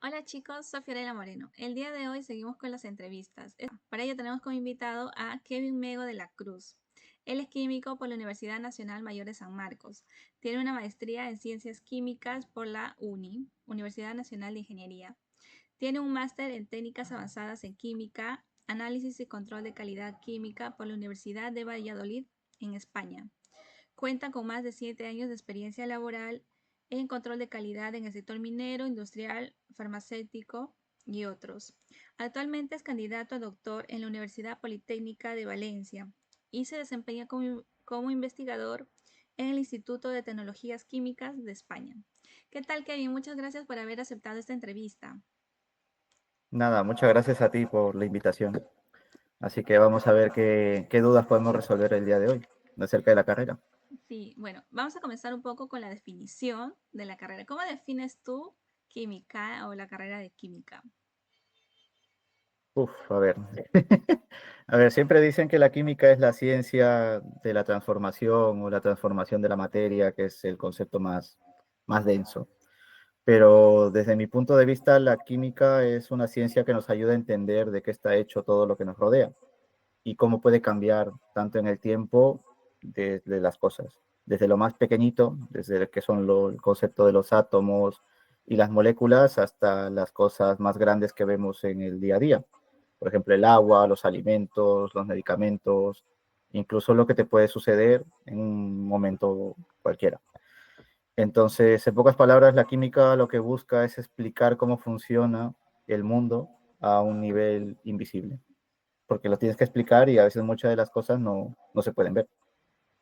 Hola chicos, soy Fiorella Moreno. El día de hoy seguimos con las entrevistas. Para ello tenemos como invitado a Kevin Mego de la Cruz. Él es químico por la Universidad Nacional Mayor de San Marcos. Tiene una maestría en Ciencias Químicas por la Universidad Nacional de Ingeniería. Tiene un máster en Técnicas Avanzadas en Química, Análisis y Control de Calidad Química por la Universidad de Valladolid, en España. Cuenta con más de 7 años de experiencia laboral en control de calidad en el sector minero, industrial, farmacéutico y otros. Actualmente es candidato a doctor en la Universidad Politécnica de Valencia y se desempeña como investigador en el Instituto de Tecnologías Químicas de España. ¿Qué tal, Kevin? Muchas gracias por haber aceptado esta entrevista. Nada, muchas gracias a ti por la invitación. Así que vamos a ver qué dudas podemos resolver el día de hoy acerca de la carrera. Sí, bueno, vamos a comenzar un poco con la definición de la carrera. ¿Cómo defines tú química o la carrera de química? A ver. A ver, siempre dicen que la química es la ciencia de la transformación o la transformación de la materia, que es el concepto más denso. Pero desde mi punto de vista, la química es una ciencia que nos ayuda a entender de qué está hecho todo lo que nos rodea y cómo puede cambiar tanto en el tiempo de las cosas, desde lo más pequeñito, desde el que son el concepto de los átomos y las moléculas, hasta las cosas más grandes que vemos en el día a día. Por ejemplo, el agua, los alimentos, los medicamentos, incluso lo que te puede suceder en un momento cualquiera. Entonces, en pocas palabras, la química lo que busca es explicar cómo funciona el mundo a un nivel invisible, porque lo tienes que explicar y a veces muchas de las cosas no se pueden ver,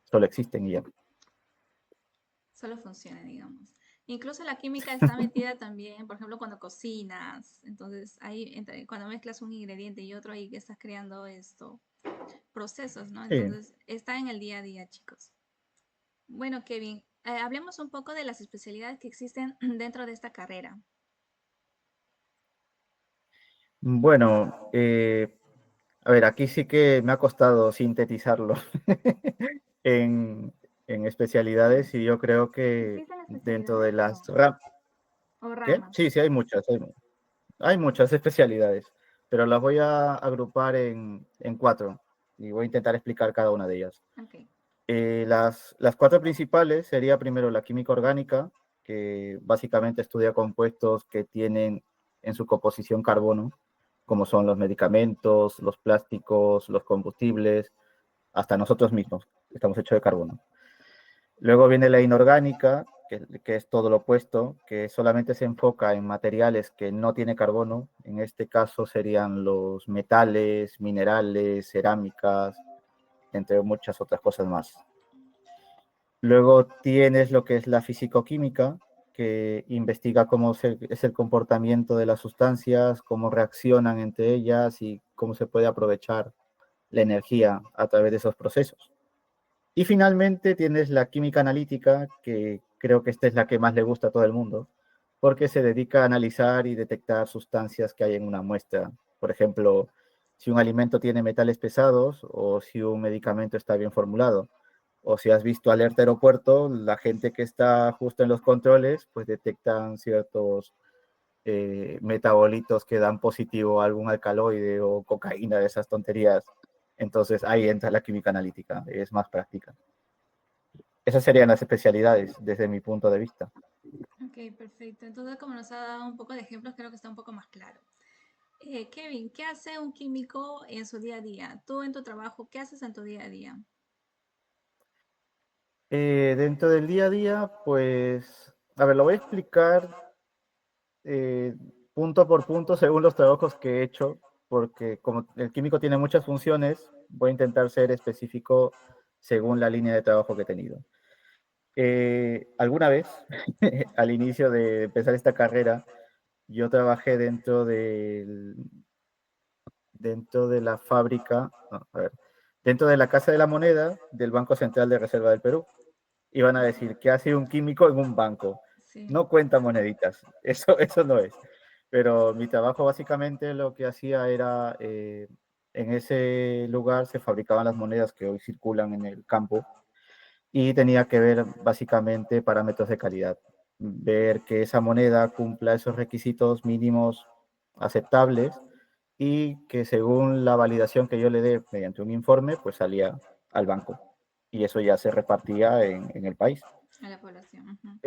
solo existen y ya. Solo funciona, digamos. Incluso la química está metida también, por ejemplo, cuando cocinas. Entonces, ahí, cuando mezclas un ingrediente y otro, ahí que estás creando esto, procesos, ¿no? Sí. Entonces, está en el día a día, chicos. Bueno, Kevin, hablemos un poco de las especialidades que existen dentro de esta carrera. Bueno, a ver, aquí sí que me ha costado sintetizarlo en, en especialidades y yo creo que ¿Existen dentro especialidades de o no? las ramas. ¿O ¿Qué? ramas? Sí, sí, hay muchas especialidades, pero las voy a agrupar en cuatro y voy a intentar explicar cada una de ellas. Ok. Las cuatro principales sería primero la química orgánica, que básicamente estudia compuestos que tienen en su composición carbono, como son los medicamentos, los plásticos, los combustibles, hasta nosotros mismos, estamos hechos de carbono. Luego viene la inorgánica, que es todo lo opuesto, que solamente se enfoca en materiales que no tiene carbono. En este caso serían los metales, minerales, cerámicas, entre muchas otras cosas más. Luego tienes lo que es la fisicoquímica, que investiga es el comportamiento de las sustancias, cómo reaccionan entre ellas y cómo se puede aprovechar la energía a través de esos procesos. Y finalmente tienes la química analítica, que creo que esta es la que más le gusta a todo el mundo, porque se dedica a analizar y detectar sustancias que hay en una muestra. Por ejemplo, si un alimento tiene metales pesados o si un medicamento está bien formulado. O si has visto Alerta Aeropuerto, la gente que está justo en los controles, pues detectan ciertos metabolitos que dan positivo a algún alcaloide o cocaína de esas tonterías. Entonces ahí entra la química analítica, es más práctica. Esas serían las especialidades desde mi punto de vista. Ok, perfecto. Entonces, como nos ha dado un poco de ejemplos, creo que está un poco más claro. Kevin, ¿qué hace un químico en su día a día? Tú en tu trabajo, ¿qué haces en tu día a día? Dentro del día a día, pues, a ver, lo voy a explicar eh, punto por punto según los trabajos que he hecho, porque como el químico tiene muchas funciones, voy a intentar ser específico según la línea de trabajo que he tenido. Alguna vez, al inicio de empezar esta carrera, yo trabajé dentro de la fábrica, no, a ver, dentro de la Casa de la Moneda del Banco Central de Reserva del Perú. Iban a decir, ¿qué hace un químico en un banco? Sí. No cuenta moneditas, eso no es. Pero mi trabajo básicamente lo que hacía era, en ese lugar se fabricaban las monedas que hoy circulan en el campo y tenía que ver básicamente parámetros de calidad. ver que esa moneda cumpla esos requisitos mínimos aceptables y que según la validación que yo le dé mediante un informe, pues salía al banco. Y eso ya se repartía en el país. a la población. Ujú.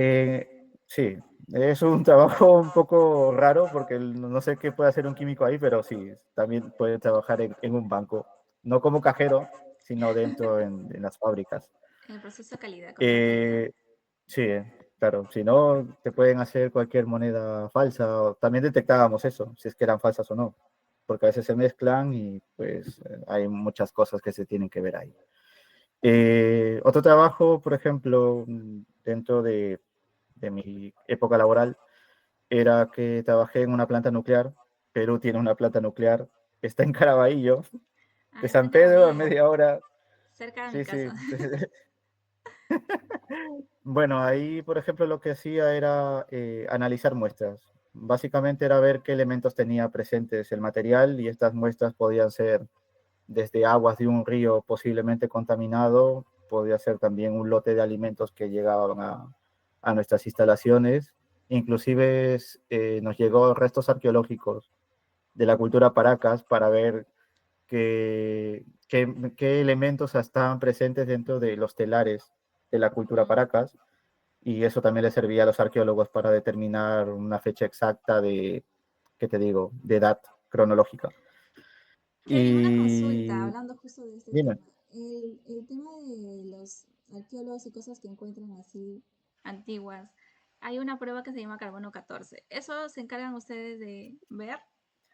Sí, es un trabajo un poco raro porque no sé qué puede hacer un químico ahí, pero sí, también puede trabajar en un banco, no como cajero, sino dentro en las fábricas. En el proceso de calidad, control de calidad. Eh, sí, claro, si no, te pueden hacer cualquier moneda falsa. También detectábamos eso, si es que eran falsas o no, porque a veces se mezclan y pues hay muchas cosas que se tienen que ver ahí. Otro trabajo, por ejemplo, dentro de mi época laboral, era que trabajé en una planta nuclear. Perú tiene una planta nuclear, está en Caraballo, Ah, de está San en Pedro a Caraballo, media hora. cerca de mi Sí, sí. casa. Bueno, ahí, por ejemplo, lo que hacía era analizar muestras. Básicamente era ver qué elementos tenía presentes el material y estas muestras podían ser desde aguas de un río posiblemente contaminado, podía ser también un lote de alimentos que llegaban a nuestras instalaciones. Inclusive nos llegó restos arqueológicos de la cultura Paracas para ver qué elementos estaban presentes dentro de los telares de la cultura Mm. Paracas, y eso también le servía a los arqueólogos para determinar una fecha exacta de, ¿qué te digo?, de edad cronológica. Kevin, una consulta, Y hablando justo de este dime, tema. El tema de los arqueólogos y cosas que encuentran así antiguas, hay una prueba que se llama carbono 14. ¿Eso se encargan ustedes de ver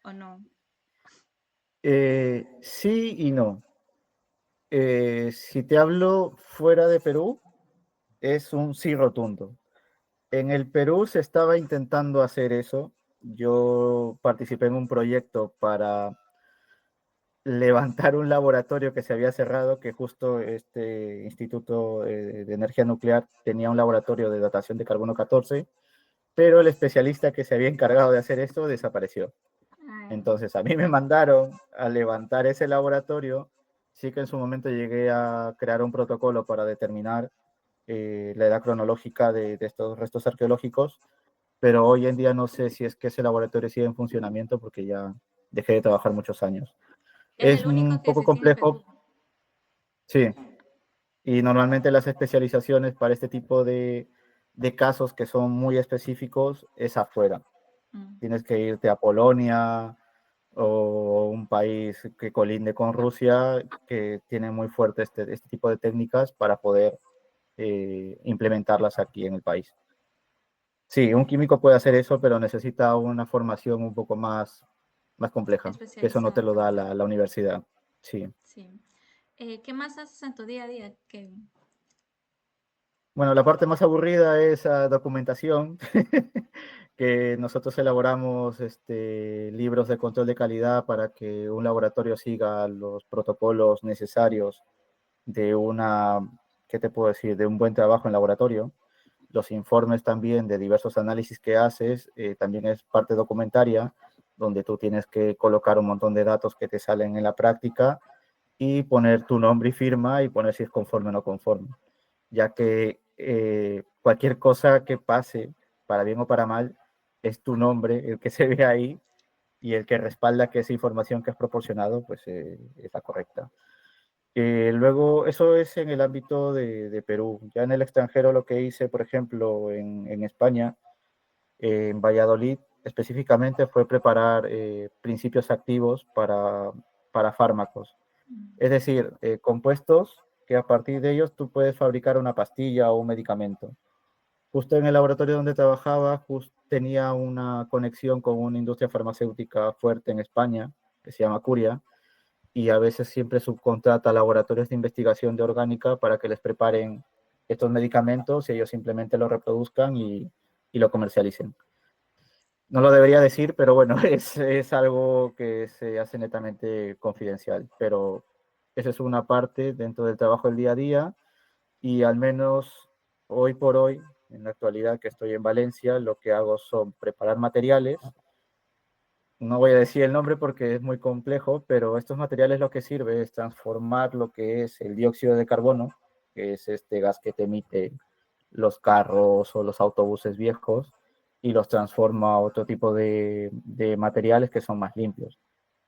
o no? sí y no. Si te hablo fuera de Perú, es un sí rotundo. En el Perú se estaba intentando hacer eso. Yo participé en un proyecto para levantar un laboratorio que se había cerrado, que justo este Instituto de Energía Nuclear tenía un laboratorio de datación de carbono 14, pero el especialista que se había encargado de hacer esto desapareció. Ay, Entonces a mí me mandaron a levantar ese laboratorio. Sí que en su momento llegué a crear un protocolo para determinar la edad cronológica de estos restos arqueológicos, pero hoy en día no sé si es que ese laboratorio sigue en funcionamiento porque ya dejé de trabajar muchos años. es Es el único un que poco se tiene en complejo, Perú. sí, y normalmente las especializaciones para este tipo de casos que son muy específicos es afuera. Mm. Tienes que irte a Polonia o un país que colinde con Rusia, que tiene muy fuerte este tipo de técnicas para poder implementarlas aquí en el país. Sí, un químico puede hacer eso, pero necesita una formación un poco más compleja, que eso no te Especializada lo da también. la universidad. Sí. Sí. ¿Qué más haces en tu día a día, Kevin? Bueno, la parte más aburrida es la documentación, que nosotros elaboramos libros de control de calidad para que un laboratorio siga los protocolos necesarios de ¿qué te puedo decir?, de un buen trabajo en laboratorio. Los informes también de diversos análisis que haces, también es parte documentaria, donde tú tienes que colocar un montón de datos que te salen en la práctica y poner tu nombre y firma y poner si es conforme o no conforme, ya que cualquier cosa que pase, para bien o para mal, es tu nombre el que se ve ahí y el que respalda que esa información que has proporcionado pues, es la correcta. Luego, eso es en el ámbito de Perú. Ya en el extranjero lo que hice, por ejemplo, en España, en Valladolid, específicamente fue preparar principios activos para fármacos. Mm. Es decir, compuestos que a partir de ellos tú puedes fabricar una pastilla o un medicamento. Justo en el laboratorio donde trabajaba, tenía una conexión con una industria farmacéutica fuerte en España, que se llama Curia, y a veces siempre subcontrata laboratorios de investigación de orgánica para que les preparen estos medicamentos y ellos simplemente lo reproduzcan y lo comercialicen. No lo debería decir, pero bueno, es algo que se hace netamente confidencial, pero esa es una parte dentro del trabajo del día a día y al menos hoy por hoy, en la actualidad que estoy en Valencia, lo que hago son preparar materiales. No voy a decir el nombre porque es muy complejo, pero estos materiales lo que sirve es transformar lo que es el dióxido de carbono, que es este gas que te emite los carros o los autobuses viejos y los transforma a otro tipo de materiales que son más limpios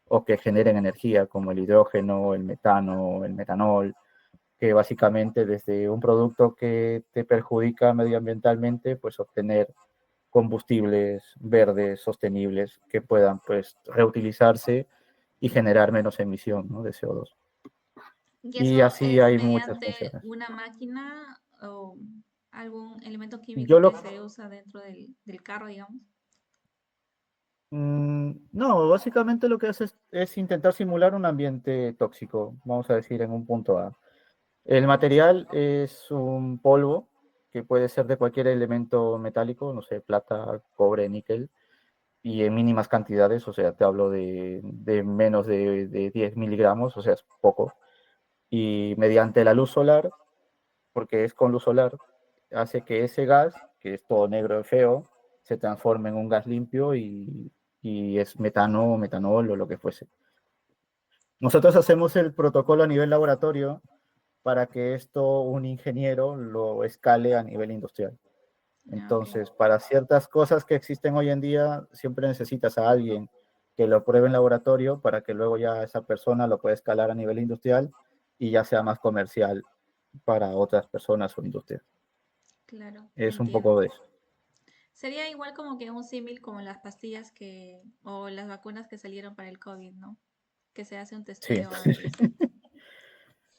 o que generen energía, como el hidrógeno, el metano, el metanol, que básicamente desde un producto que te perjudica medioambientalmente, pues obtener combustibles verdes, sostenibles, que puedan pues reutilizarse y generar menos emisión, ¿no?, de CO2. ¿Y Y eso así es hay muchas mediante funciones. una máquina o algún elemento Yo químico lo, que se usa dentro del carro, digamos? no, básicamente lo que hace es intentar simular un ambiente tóxico, vamos a decir, en un punto A. El material es un polvo que puede ser de cualquier elemento metálico, no sé, plata, cobre, níquel, y en mínimas cantidades, o sea, te hablo de menos de 10 miligramos, o sea, es poco. Y mediante la luz solar, porque es con luz solar, hace que ese gas, que es todo negro y feo, se transforme en un gas limpio y es metano, metanol o lo que fuese. Nosotros hacemos el protocolo a nivel laboratorio para que esto un ingeniero lo escale a nivel industrial. Ah, ok, Entonces, para ciertas cosas que existen hoy en día, siempre necesitas a alguien que lo pruebe en laboratorio para que luego ya esa persona lo pueda escalar a nivel industrial y ya sea más comercial para otras personas o industrias. claro, Es un entiendo. poco de eso. Sería igual como que un símil como las pastillas o las vacunas que salieron para el COVID, ¿no? Que se hace un Sí, testeo antes.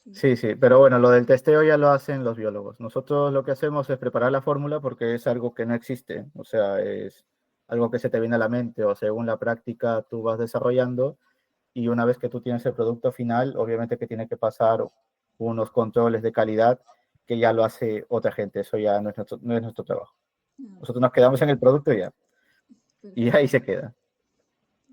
Sí. sí, sí, pero bueno, lo del testeo ya lo hacen los biólogos. Nosotros lo que hacemos es preparar la fórmula porque es algo que no existe, o sea, es algo que se te viene a la mente o según la práctica tú vas desarrollando y una vez que tú tienes el producto final, obviamente que tiene que pasar unos controles de calidad que ya lo hace otra gente, eso ya no es nuestro trabajo. Ah, Nosotros nos quedamos en el producto y ahí perfecto. se queda.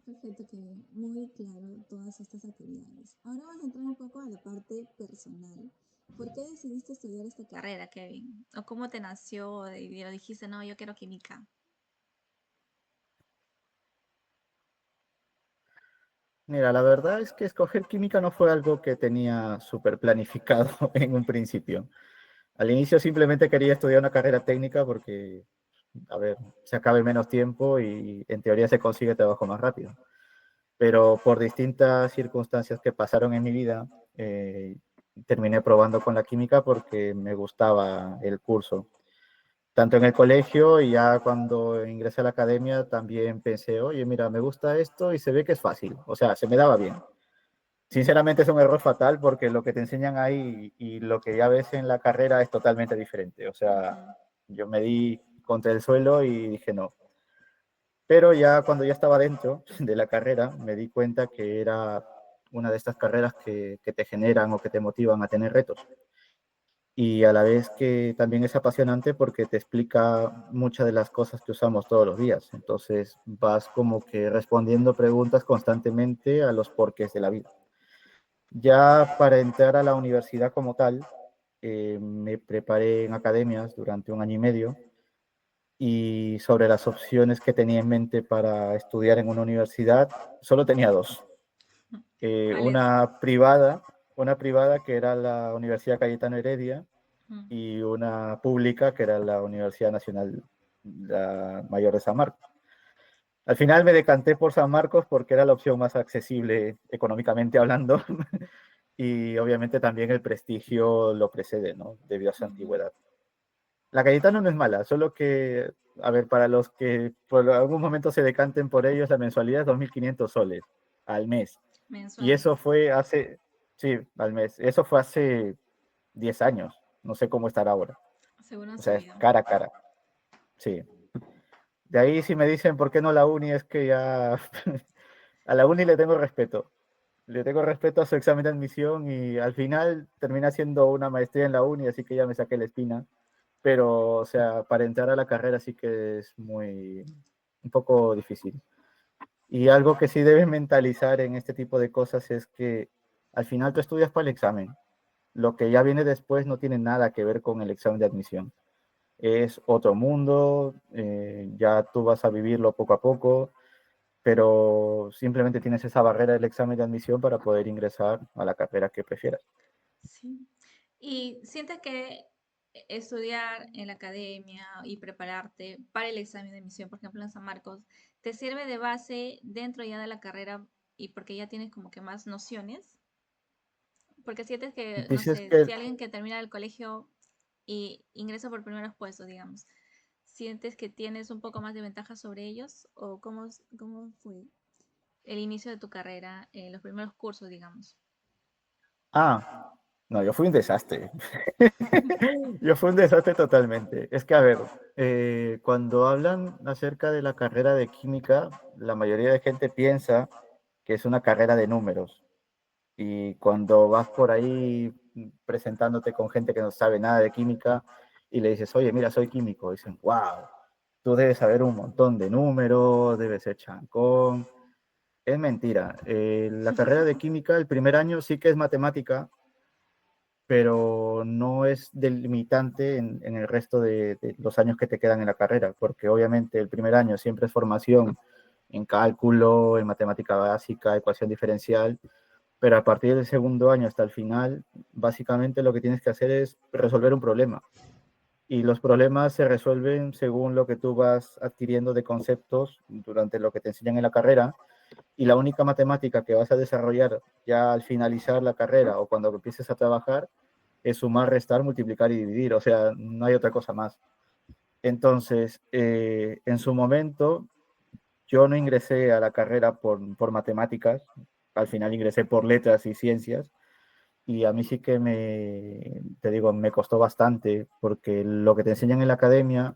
Perfecto, que muy claro todas estas actividades. Ahora vamos a entrar un poco a la parte personal. ¿Por qué decidiste estudiar esta carrera, Kevin? ¿O cómo te nació y lo dijiste, no, yo quiero química? Mira, la verdad es que escoger química no fue algo que tenía súper planificado en un principio. Al inicio simplemente quería estudiar una carrera técnica porque, a ver, se acabe menos tiempo y en teoría se consigue trabajo más rápido. Pero por distintas circunstancias que pasaron en mi vida, terminé probando con la química porque me gustaba el curso. Tanto en el colegio y ya cuando ingresé a la academia también pensé, oye, mira, me gusta esto y se ve que es fácil, o sea, se me daba bien. Sinceramente es un error fatal porque lo que te enseñan ahí y lo que ya ves en la carrera es totalmente diferente. O sea, Ujú. yo me di contra el suelo y dije no. Pero ya cuando ya estaba dentro de la carrera, me di cuenta que era una de estas carreras que te generan o que te motivan a tener retos. Y a la vez que también es apasionante porque te explica muchas de las cosas que usamos todos los días. Entonces vas como que respondiendo preguntas constantemente a los porqués de la vida. Ya para entrar a la universidad como tal, me preparé en academias durante un año y medio y sobre las opciones que tenía en mente para estudiar en una universidad, solo tenía dos. Eh, ¿Cuál es? una privada, una privada que era la Universidad Cayetano Heredia Ujú. y una pública que era la Universidad Nacional la Mayor de San Marcos. Al final me decanté por San Marcos porque era la opción más accesible económicamente hablando y obviamente también el prestigio lo precede, ¿no? Debido a su Ujú. antigüedad. La Cayetano no es mala, solo que, a ver, para los que por algún momento se decanten por ellos, la mensualidad es 2.500 soles al mes. Y Mensual, eso fue hace, sí, al mes, eso fue hace 10 años, no sé cómo estará ahora. seguro han O sea, es subido. cara, cara, sí. De ahí si me dicen por qué no la uni, es que ya a la uni le tengo respeto. Le tengo respeto a su examen de admisión y al final termina siendo una maestría en la uni, así que ya me saqué la espina. Pero, o sea, para entrar a la carrera sí que es un poco difícil. Y algo que sí debes mentalizar en este tipo de cosas es que al final tú estudias para el examen. Lo que ya viene después no tiene nada que ver con el examen de admisión. Es otro mundo, ya tú vas a vivirlo poco a poco, pero simplemente tienes esa barrera del examen de admisión para poder ingresar a la carrera que prefieras. Sí. ¿Y sientes que estudiar en la academia y prepararte para el examen de admisión, por ejemplo, en San Marcos, te sirve de base dentro ya de la carrera y porque ya tienes como que más nociones? Porque sientes que, no Dices sé, que si alguien que termina el colegio y ingresa por primeros puestos, digamos, ¿sientes que tienes un poco más de ventaja sobre ellos? ¿O cómo fue el inicio de tu carrera, los primeros cursos, digamos? Ah, no, yo fui un desastre. Yo fui un desastre totalmente. Es que, a ver, cuando hablan acerca de la carrera de química, la mayoría de gente piensa que es una carrera de números. Y cuando vas por ahí presentándote con gente que no sabe nada de química y le dices, oye, mira, soy químico, dicen, wow, tú debes saber un montón de números, debes ser chancón. Es mentira. La carrera de química, el primer año sí que es matemática, pero no es delimitante en el resto de los años que te quedan en la carrera, porque obviamente el primer año siempre es formación en cálculo, en matemática básica, ecuación diferencial, pero a partir del segundo año hasta el final, básicamente lo que tienes que hacer es resolver un problema. Y los problemas se resuelven según lo que tú vas adquiriendo de conceptos durante lo que te enseñan en la carrera. Y la única matemática que vas a desarrollar ya al finalizar la carrera o cuando empieces a trabajar es sumar, restar, multiplicar y dividir. O sea, no hay otra cosa más. Entonces, en su momento, yo no ingresé a la carrera por matemáticas, al final ingresé por letras y ciencias, y a mí sí que te digo, me costó bastante, porque lo que te enseñan en la academia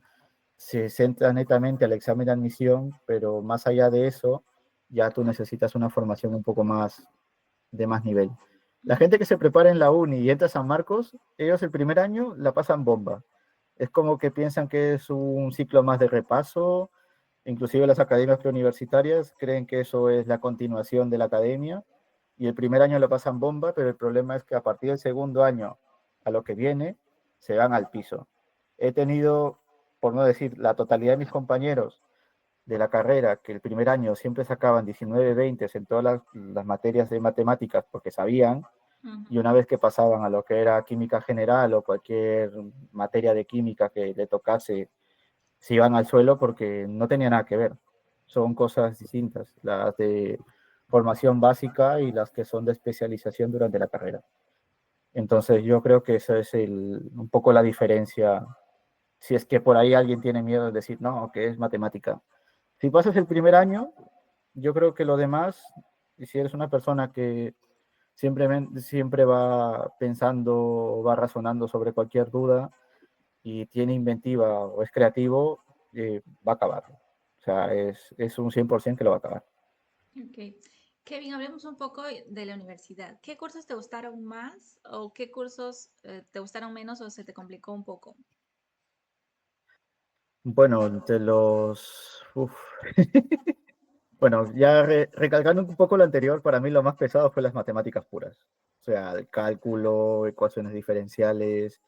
se centra netamente al examen de admisión, pero más allá de eso, ya tú necesitas una formación un poco más de más nivel. La gente que se prepara en la uni y entra a San Marcos, ellos el primer año la pasan bomba. Es como que piensan que es un ciclo más de repaso, inclusive las academias preuniversitarias creen que eso es la continuación de la academia y el primer año lo pasan bomba, pero el problema es que a partir del segundo año a lo que viene se van al piso. He tenido, por no decir la totalidad de mis compañeros de la carrera, que el primer año siempre sacaban 19, 20 en todas las materias de matemáticas porque sabían, y Ujú. una vez que pasaban a lo que era química general o cualquier materia de química que le tocase, se iban al suelo porque no tenía nada que ver. Son cosas distintas, las de formación básica y las que son de especialización durante la carrera. Entonces yo creo que esa es un poco la diferencia. Si es que por ahí alguien tiene miedo de decir, no, que es matemática. Si pasas el primer año, yo creo que lo demás, y si eres una persona que siempre va pensando, va razonando sobre cualquier duda y tiene inventiva o es creativo, va a acabarlo. O sea, es un 100% que lo va a acabar. Ok. Kevin, hablemos un poco de la universidad. ¿Qué cursos te gustaron más o qué cursos te gustaron menos o se te complicó un poco? Bueno, de los... uf. Bueno, ya recalcando un poco lo anterior, para mí lo más pesado fue las matemáticas puras. O sea, el cálculo, ecuaciones diferenciales.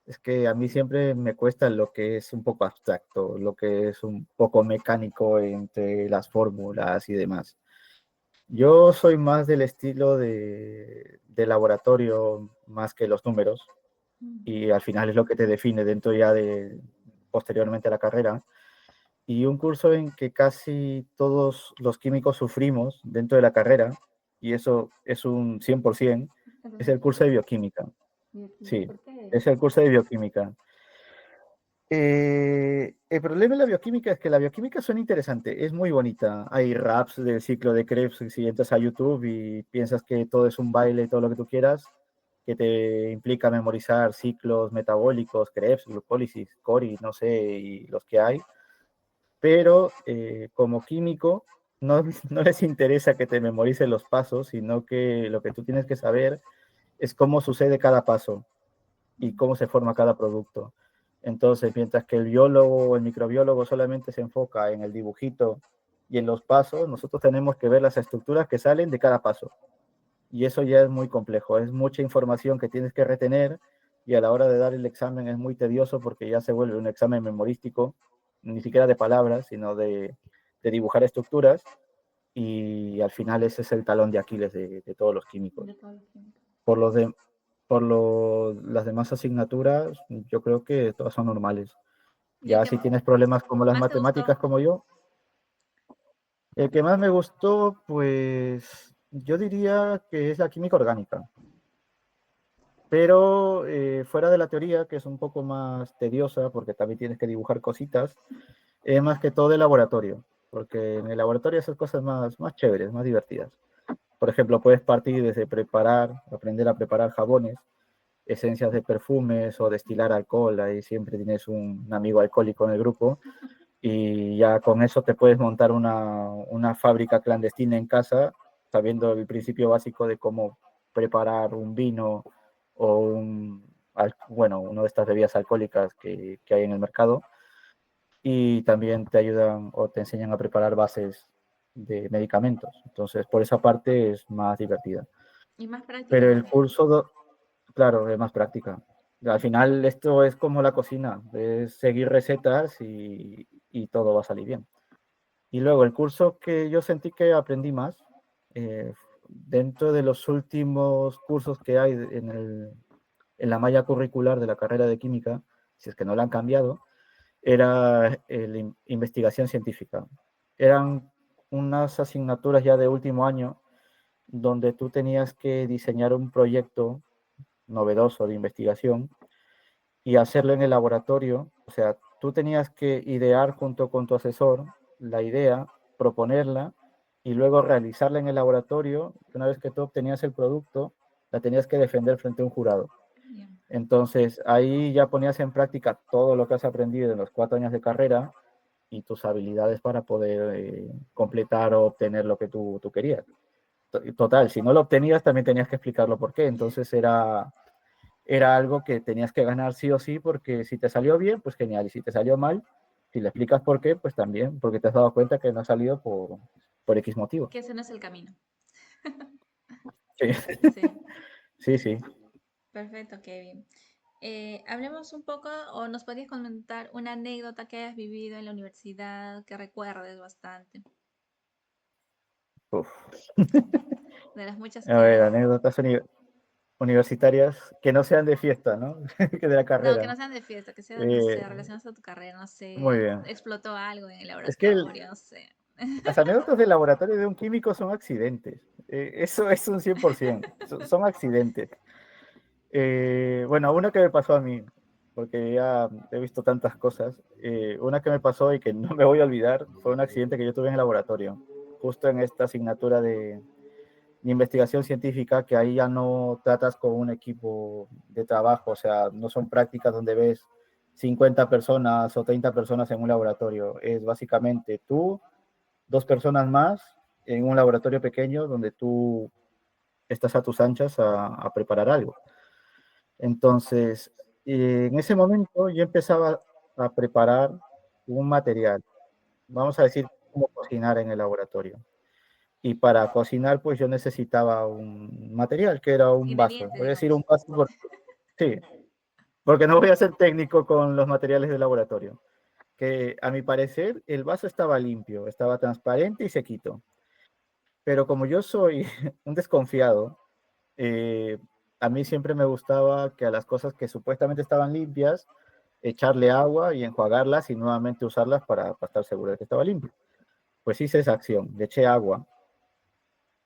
Es que a mí siempre me cuesta lo que es un poco abstracto, lo que es un poco mecánico entre las fórmulas y demás. Yo soy más del estilo de laboratorio más que los números Ujú. y al final es lo que te define dentro ya de posteriormente a la carrera. Y un curso en que casi todos los químicos sufrimos dentro de la carrera, y eso es un 100%, Eso es sí, el curso de bioquímica. bioquímica. Sí, ¿Por qué? es el curso de bioquímica. El problema de la bioquímica es que la bioquímica suena interesante, es muy bonita. Hay raps del ciclo de Krebs si entras a YouTube y piensas que todo es un baile, todo lo que tú quieras, que te implica memorizar ciclos metabólicos, Krebs, glucólisis, Cori, no sé, y los que hay. Pero como químico no, no les interesa que te memorices los pasos, sino que lo que tú tienes que saber es cómo sucede cada paso y cómo se forma cada producto. Entonces, mientras que el biólogo o el microbiólogo solamente se enfoca en el dibujito y en los pasos, nosotros tenemos que ver las estructuras que salen de cada paso. Y eso ya es muy complejo, es mucha información que tienes que retener y a la hora de dar el examen es muy tedioso porque ya se vuelve un examen memorístico, ni siquiera de palabras, sino de dibujar estructuras y al final ese es el talón de Aquiles de todos los químicos. De todos los químicos. Por los, de, las demás asignaturas, yo creo que todas son normales. ¿Y el Ya que si tienes problemas como las más te gustó? matemáticas como yo, el que más me gustó, pues yo diría que es la química orgánica. Pero fuera de la teoría, que es un poco más tediosa, porque también tienes que dibujar cositas, es más que todo el laboratorio, porque en el laboratorio haces cosas más chéveres, más divertidas. Por ejemplo, puedes partir desde aprender a preparar jabones, esencias de perfumes o destilar alcohol, ahí siempre tienes un amigo alcohólico en el grupo, y ya con eso te puedes montar una fábrica clandestina en casa, sabiendo el principio básico de cómo preparar un vino o bueno, una de estas bebidas alcohólicas que hay en el mercado, y también te ayudan o te enseñan a preparar bases de medicamentos. Entonces, por esa parte es más divertida. Y más práctica Pero el también. curso, claro, es más práctica. Al final esto es como la cocina, es seguir recetas y todo va a salir bien. Y luego el curso que yo sentí que aprendí más, dentro de los últimos cursos que hay en la malla curricular de la carrera de química, si es que no la han cambiado, era investigación científica. Eran unas asignaturas ya de último año donde tú tenías que diseñar un proyecto novedoso de investigación y hacerlo en el laboratorio. O sea, tú tenías que idear junto con tu asesor la idea, proponerla y luego realizarla en el laboratorio. Una vez que tú obtenías el producto, la tenías que defender frente a un jurado. Yeah. Entonces, ahí ya ponías en práctica todo lo que has aprendido en los 4 años de carrera y tus habilidades para poder completar o obtener lo que tú querías. Total, si no lo obtenías, también tenías que explicarlo por qué. Entonces era algo que tenías que ganar sí o sí, porque si te salió bien, pues genial. Y si te salió mal, si le explicas por qué, pues también, porque te has dado cuenta que no ha salido por X motivo. Que ese no es el camino. Sí, Sí, sí, sí. perfecto, Kevin. Hablemos un poco, o nos podrías comentar una anécdota que hayas vivido en la universidad que recuerdes bastante, Uf. de las muchas A que ver, hay. anécdotas universitarias que no sean de fiesta, ¿no? Que de la No, que carrera. no sean de fiesta, que sean, no Eh, sé, relacionados a tu carrera, no Muy sé, bien. explotó algo en el Es que laboratorio, no sé. las anécdotas del laboratorio de un químico son accidentes. Eso es un 100%. Son accidentes. Bueno, una que me pasó a mí, porque ya he visto tantas cosas. Una que me pasó y que no me voy a olvidar fue un accidente que yo tuve en el laboratorio, justo en esta asignatura de investigación científica, que ahí ya no tratas con un equipo de trabajo, o sea, no son prácticas donde ves 50 personas o 30 personas en un laboratorio. Es básicamente tú, 2 personas más en un laboratorio pequeño donde tú estás a tus anchas a preparar algo. Entonces, en ese momento yo empezaba a preparar un material, vamos a decir, cómo cocinar en el laboratorio. Y para cocinar, pues yo necesitaba un material que era un vaso. Ingredientes, Voy a decir un digamos. vaso porque, sí, porque no voy a ser técnico con los materiales del laboratorio. Que a mi parecer el vaso estaba limpio, estaba transparente y sequito. Pero como yo soy un desconfiado, eh, a mí siempre me gustaba que a las cosas que supuestamente estaban limpias, echarle agua y enjuagarlas y nuevamente usarlas para estar seguro de que estaba limpio. Pues hice esa acción, le eché agua,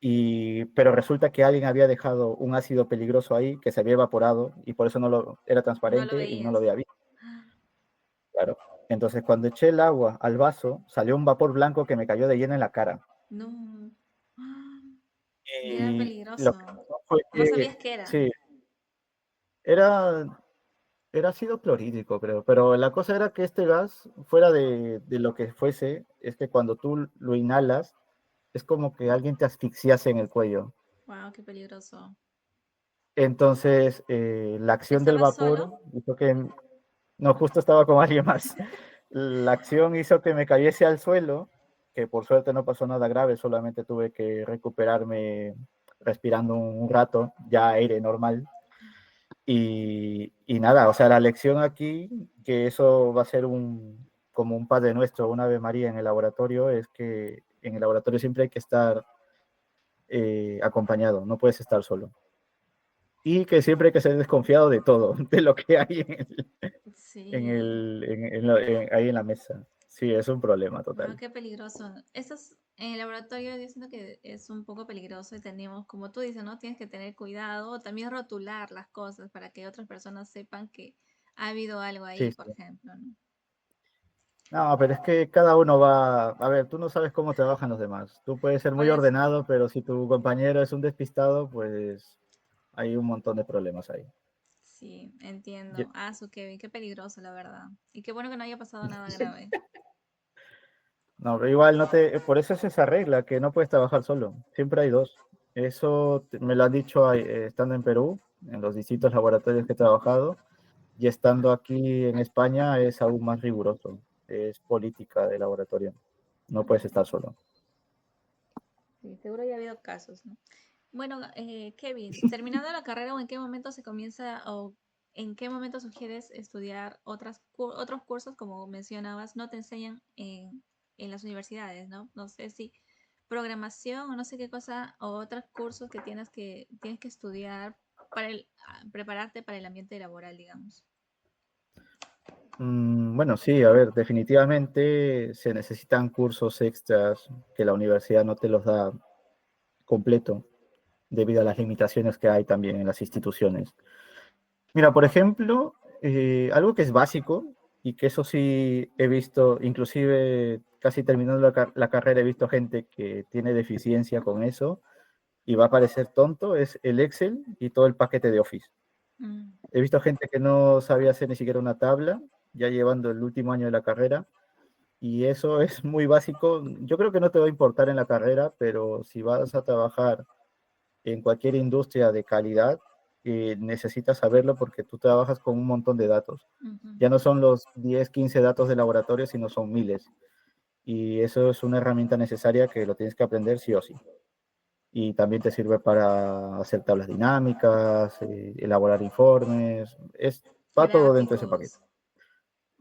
pero resulta que alguien había dejado un ácido peligroso ahí que se había evaporado y por eso era No lo transparente y no lo veías. había visto. Claro. Entonces, cuando eché el agua al vaso, salió un vapor blanco que me cayó de lleno en la cara. No. Y era Y lo que peligroso. pasó fue No que, sabías qué era. sí, era, era ácido clorhídrico, creo, pero la cosa era que este gas, fuera de lo que fuese, es que cuando tú lo inhalas, es como que alguien te asfixiase en el cuello. Wow, qué peligroso. Entonces, la acción del ¿Estabas solo? vapor hizo que, no, justo estaba con alguien más. La acción hizo que me cayese al suelo, que por suerte no pasó nada grave, solamente tuve que recuperarme respirando un rato, ya aire normal. Y nada, o sea, la lección aquí, que eso va a ser como un Padre Nuestro, una Ave María en el laboratorio, es que en el laboratorio siempre hay que estar acompañado, no puedes estar solo. y que siempre hay que ser desconfiado de todo, de lo que hay Sí, ahí en la mesa. Sí, es un problema no, total. qué peligroso. En el laboratorio yo siento que es un poco peligroso y tenemos, como tú dices, ¿no? Tienes que tener cuidado, también rotular las cosas para que otras personas sepan que ha habido algo ahí, Sí, por sí. ejemplo, ¿no? No, pero es que cada uno va, a ver, tú no sabes cómo trabajan los demás. Tú puedes ser Por muy eso, ordenado, pero si tu compañero es un despistado, pues hay un montón de problemas ahí. sí, entiendo. Ye- Ah, su Kevin, qué peligroso, la verdad. Y qué bueno que no haya pasado nada grave. No, pero igual por eso es esa regla, que no puedes trabajar solo. Siempre hay dos. Me lo han dicho estando en Perú, en los distintos laboratorios que he trabajado, y estando aquí en España es aún más riguroso. Es política de laboratorio. No puedes estar solo. Sí, seguro ya ha habido casos, ¿no? Bueno, Kevin, terminando la carrera o en qué momento se comienza o en qué momento sugieres estudiar otros cursos, como mencionabas, no te enseñan en las universidades, ¿no? No sé si programación o no sé qué cosa o otros cursos que tienes que estudiar prepararte para el ambiente laboral, digamos. Bueno, sí, a ver, definitivamente se necesitan cursos extras que la universidad no te los da completo debido a las limitaciones que hay también en las instituciones. Mira, por ejemplo, algo que es básico y que eso sí he visto, inclusive casi terminando la carrera, he visto gente que tiene deficiencia con eso y va a parecer tonto, es el Excel y todo el paquete de Office. Mm, He visto gente que no sabía hacer ni siquiera una tabla, ya llevando el último año de la carrera, y eso es muy básico. Yo creo que no te va a importar en la carrera, pero si vas a trabajar en cualquier industria de calidad, necesitas saberlo porque tú trabajas con un montón de datos. ujú. Ya no son los 10, 15 datos de laboratorio, sino son miles. Y eso es una herramienta necesaria que lo tienes que aprender sí o sí. Y también te sirve para hacer tablas dinámicas, elaborar informes, va todo dentro de ese paquete. Gráficos.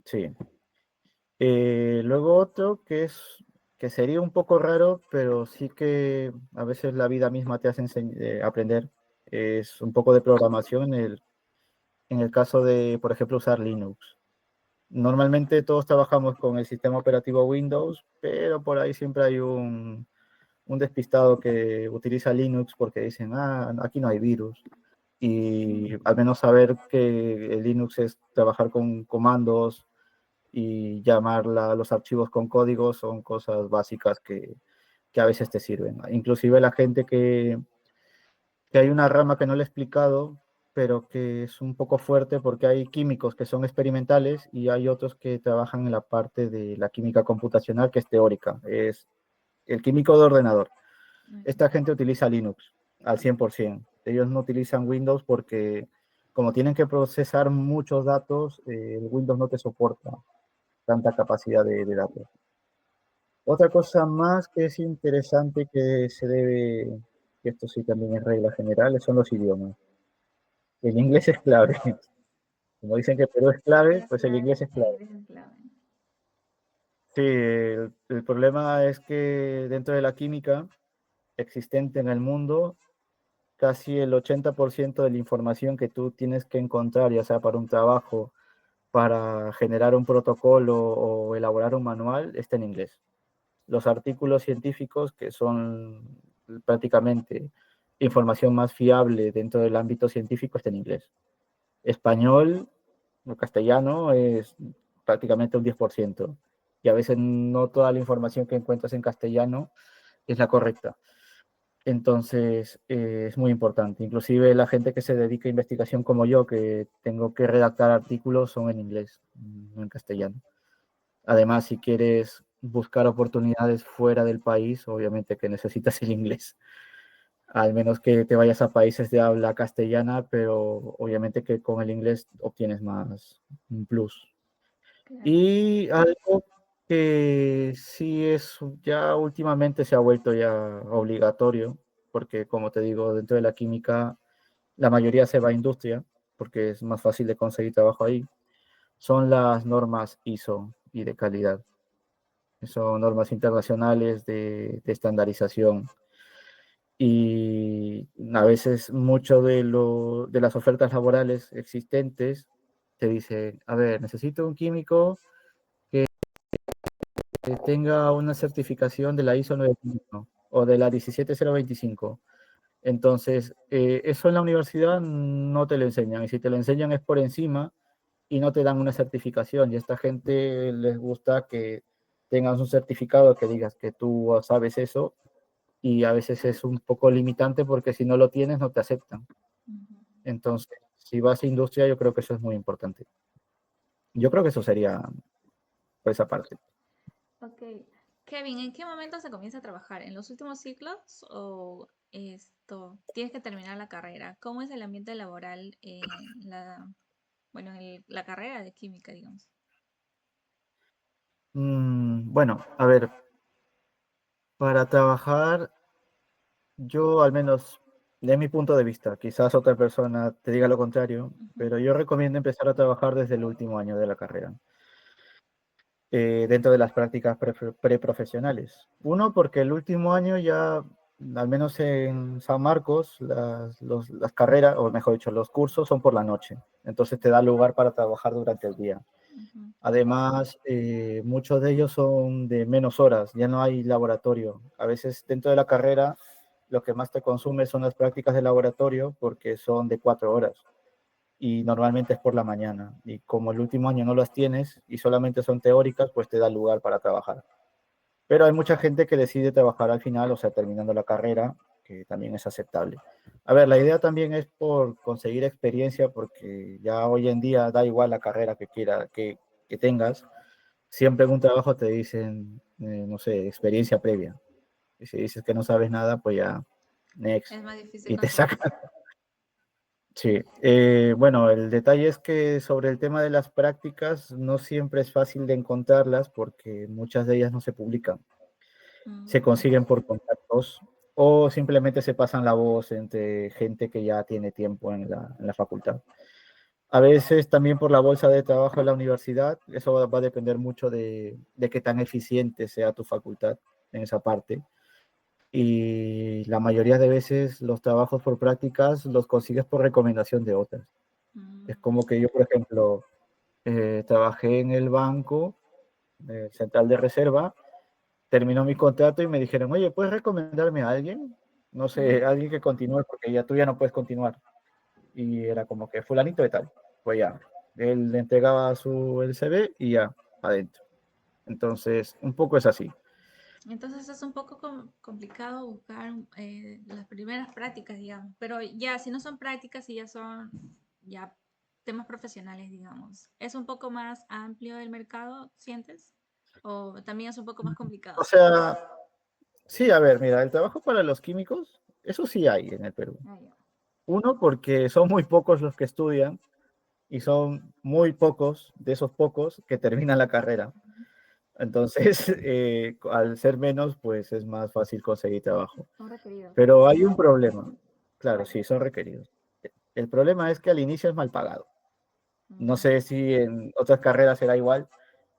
Sí. Luego otro que sería un poco raro, pero sí que a veces la vida misma te hace aprender, es un poco de programación en el caso de, por ejemplo, usar Linux. Normalmente todos trabajamos con el sistema operativo Windows, pero por ahí siempre hay un despistado que utiliza Linux porque dicen, ah, aquí no hay virus. Y al menos saber que el Linux es trabajar con comandos y llamar los archivos con código son cosas básicas que a veces te sirven. Inclusive la gente que hay una rama que no le he explicado, pero que es un poco fuerte porque hay químicos que son experimentales y hay otros que trabajan en la parte de la química computacional que es teórica, es el químico de ordenador. Ok. Esta gente utiliza Linux al 100%. Ellos no utilizan Windows porque como tienen que procesar muchos datos, el Windows no te soporta tanta capacidad de datos. Otra cosa más que es interesante que se debe, que esto sí también es regla general, son los idiomas. El inglés es clave. Como dicen que Perú es clave, Español es pues el inglés clave, es el clave. inglés es clave. Sí, el problema es que dentro de la química existente en el mundo, casi el 80% de la información que tú tienes que encontrar, ya sea para un trabajo, para generar un protocolo o elaborar un manual, está en inglés. Los artículos científicos, que son prácticamente información más fiable dentro del ámbito científico, está en inglés. Español o castellano es prácticamente un 10%. Y a veces no toda la información que encuentras en castellano es la correcta. Entonces, es muy importante. Inclusive la gente que se dedica a investigación como yo, que tengo que redactar artículos, son en inglés, no en castellano. Además, si quieres buscar oportunidades fuera del país, obviamente que necesitas el inglés. Al menos que te vayas a países de habla castellana, pero obviamente que con el inglés obtienes más un plus. Claro. Y algo que sí es, ya últimamente se ha vuelto ya obligatorio, porque como te digo, dentro de la química la mayoría se va a industria, porque es más fácil de conseguir trabajo ahí, son las normas ISO y de calidad. Son normas internacionales de estandarización. y a veces mucho de las ofertas laborales existentes te dicen, a ver, necesito un químico que tenga una certificación de la ISO 9001 o de la 17025. Entonces, eso en la universidad no te lo enseñan, y si te lo enseñan es por encima y no te dan una certificación, y a esta gente les gusta que tengas un certificado que digas que tú sabes eso, y a veces es un poco limitante porque si no lo tienes no te aceptan. Ujú. Entonces, si vas a industria, yo creo que eso es muy importante. Yo creo que eso sería por esa parte. Ok. Kevin, ¿en qué momento se comienza a trabajar? ¿En los últimos ciclos o tienes que terminar la carrera? ¿Cómo es el ambiente laboral en bueno, en la carrera de química, digamos? Bueno, a ver, para trabajar, yo al menos, de mi punto de vista, quizás otra persona te diga lo contrario, Ujú, pero yo recomiendo empezar a trabajar desde el último año de la carrera, dentro de las prácticas preprofesionales. Uno, porque el último año ya, al menos en San Marcos, las carreras, o mejor dicho, los cursos son por la noche, entonces te da lugar para trabajar durante el día. ujú, Además, muchos de ellos son de menos horas, ya no hay laboratorio. A veces dentro de la carrera lo que más te consume son las prácticas de laboratorio porque son de 4 horas y normalmente es por la mañana. Y como el último año no las tienes y solamente son teóricas, pues te da lugar para trabajar. Pero hay mucha gente que decide trabajar al final, o sea, terminando la carrera, que también es aceptable. A ver, la idea también es por conseguir experiencia, porque ya hoy en día da igual la carrera que tengas, siempre en un trabajo te dicen, no sé, experiencia previa. Y si dices que no sabes nada, pues ya, next, es más difícil y te sacan. conseguirlo. Sí, bueno, el detalle es que sobre el tema de las prácticas no siempre es fácil de encontrarlas porque muchas de ellas no se publican. Se Mm, consiguen por contactos o simplemente se pasan la voz entre gente que ya tiene tiempo en la facultad. A veces también por la bolsa de trabajo de la universidad, eso va a depender mucho de qué tan eficiente sea tu facultad en esa parte. Y la mayoría de veces los trabajos por prácticas los consigues por recomendación de otras. Es mm, como que yo, por ejemplo, trabajé en el banco central de reserva, terminó mi contrato y me dijeron, oye, ¿puedes recomendarme a alguien? No sé, mm. alguien que continúe porque ya tú ya no puedes continuar. Y era como que fulanito de tal. Pues ya, él le entregaba el CV y ya, adentro. Entonces, un poco es así. Entonces es un poco complicado buscar las primeras prácticas, digamos. Pero ya, si no son prácticas y ya son ya temas profesionales, digamos. ¿Es un poco más amplio el mercado, sientes? ¿O también es un poco más O complicado? sea, sí, a ver, mira, el trabajo para los químicos, eso sí hay en el Perú. Ah, ya. Uno, porque son muy pocos los que estudian y son muy pocos de esos pocos que terminan la carrera. Entonces, al ser menos, pues es más fácil conseguir trabajo. Son requeridos. Pero hay un problema. Claro, ¿Cuál? sí, son requeridos. El problema es que al inicio es mal pagado. No Mm, sé si en otras carreras será igual,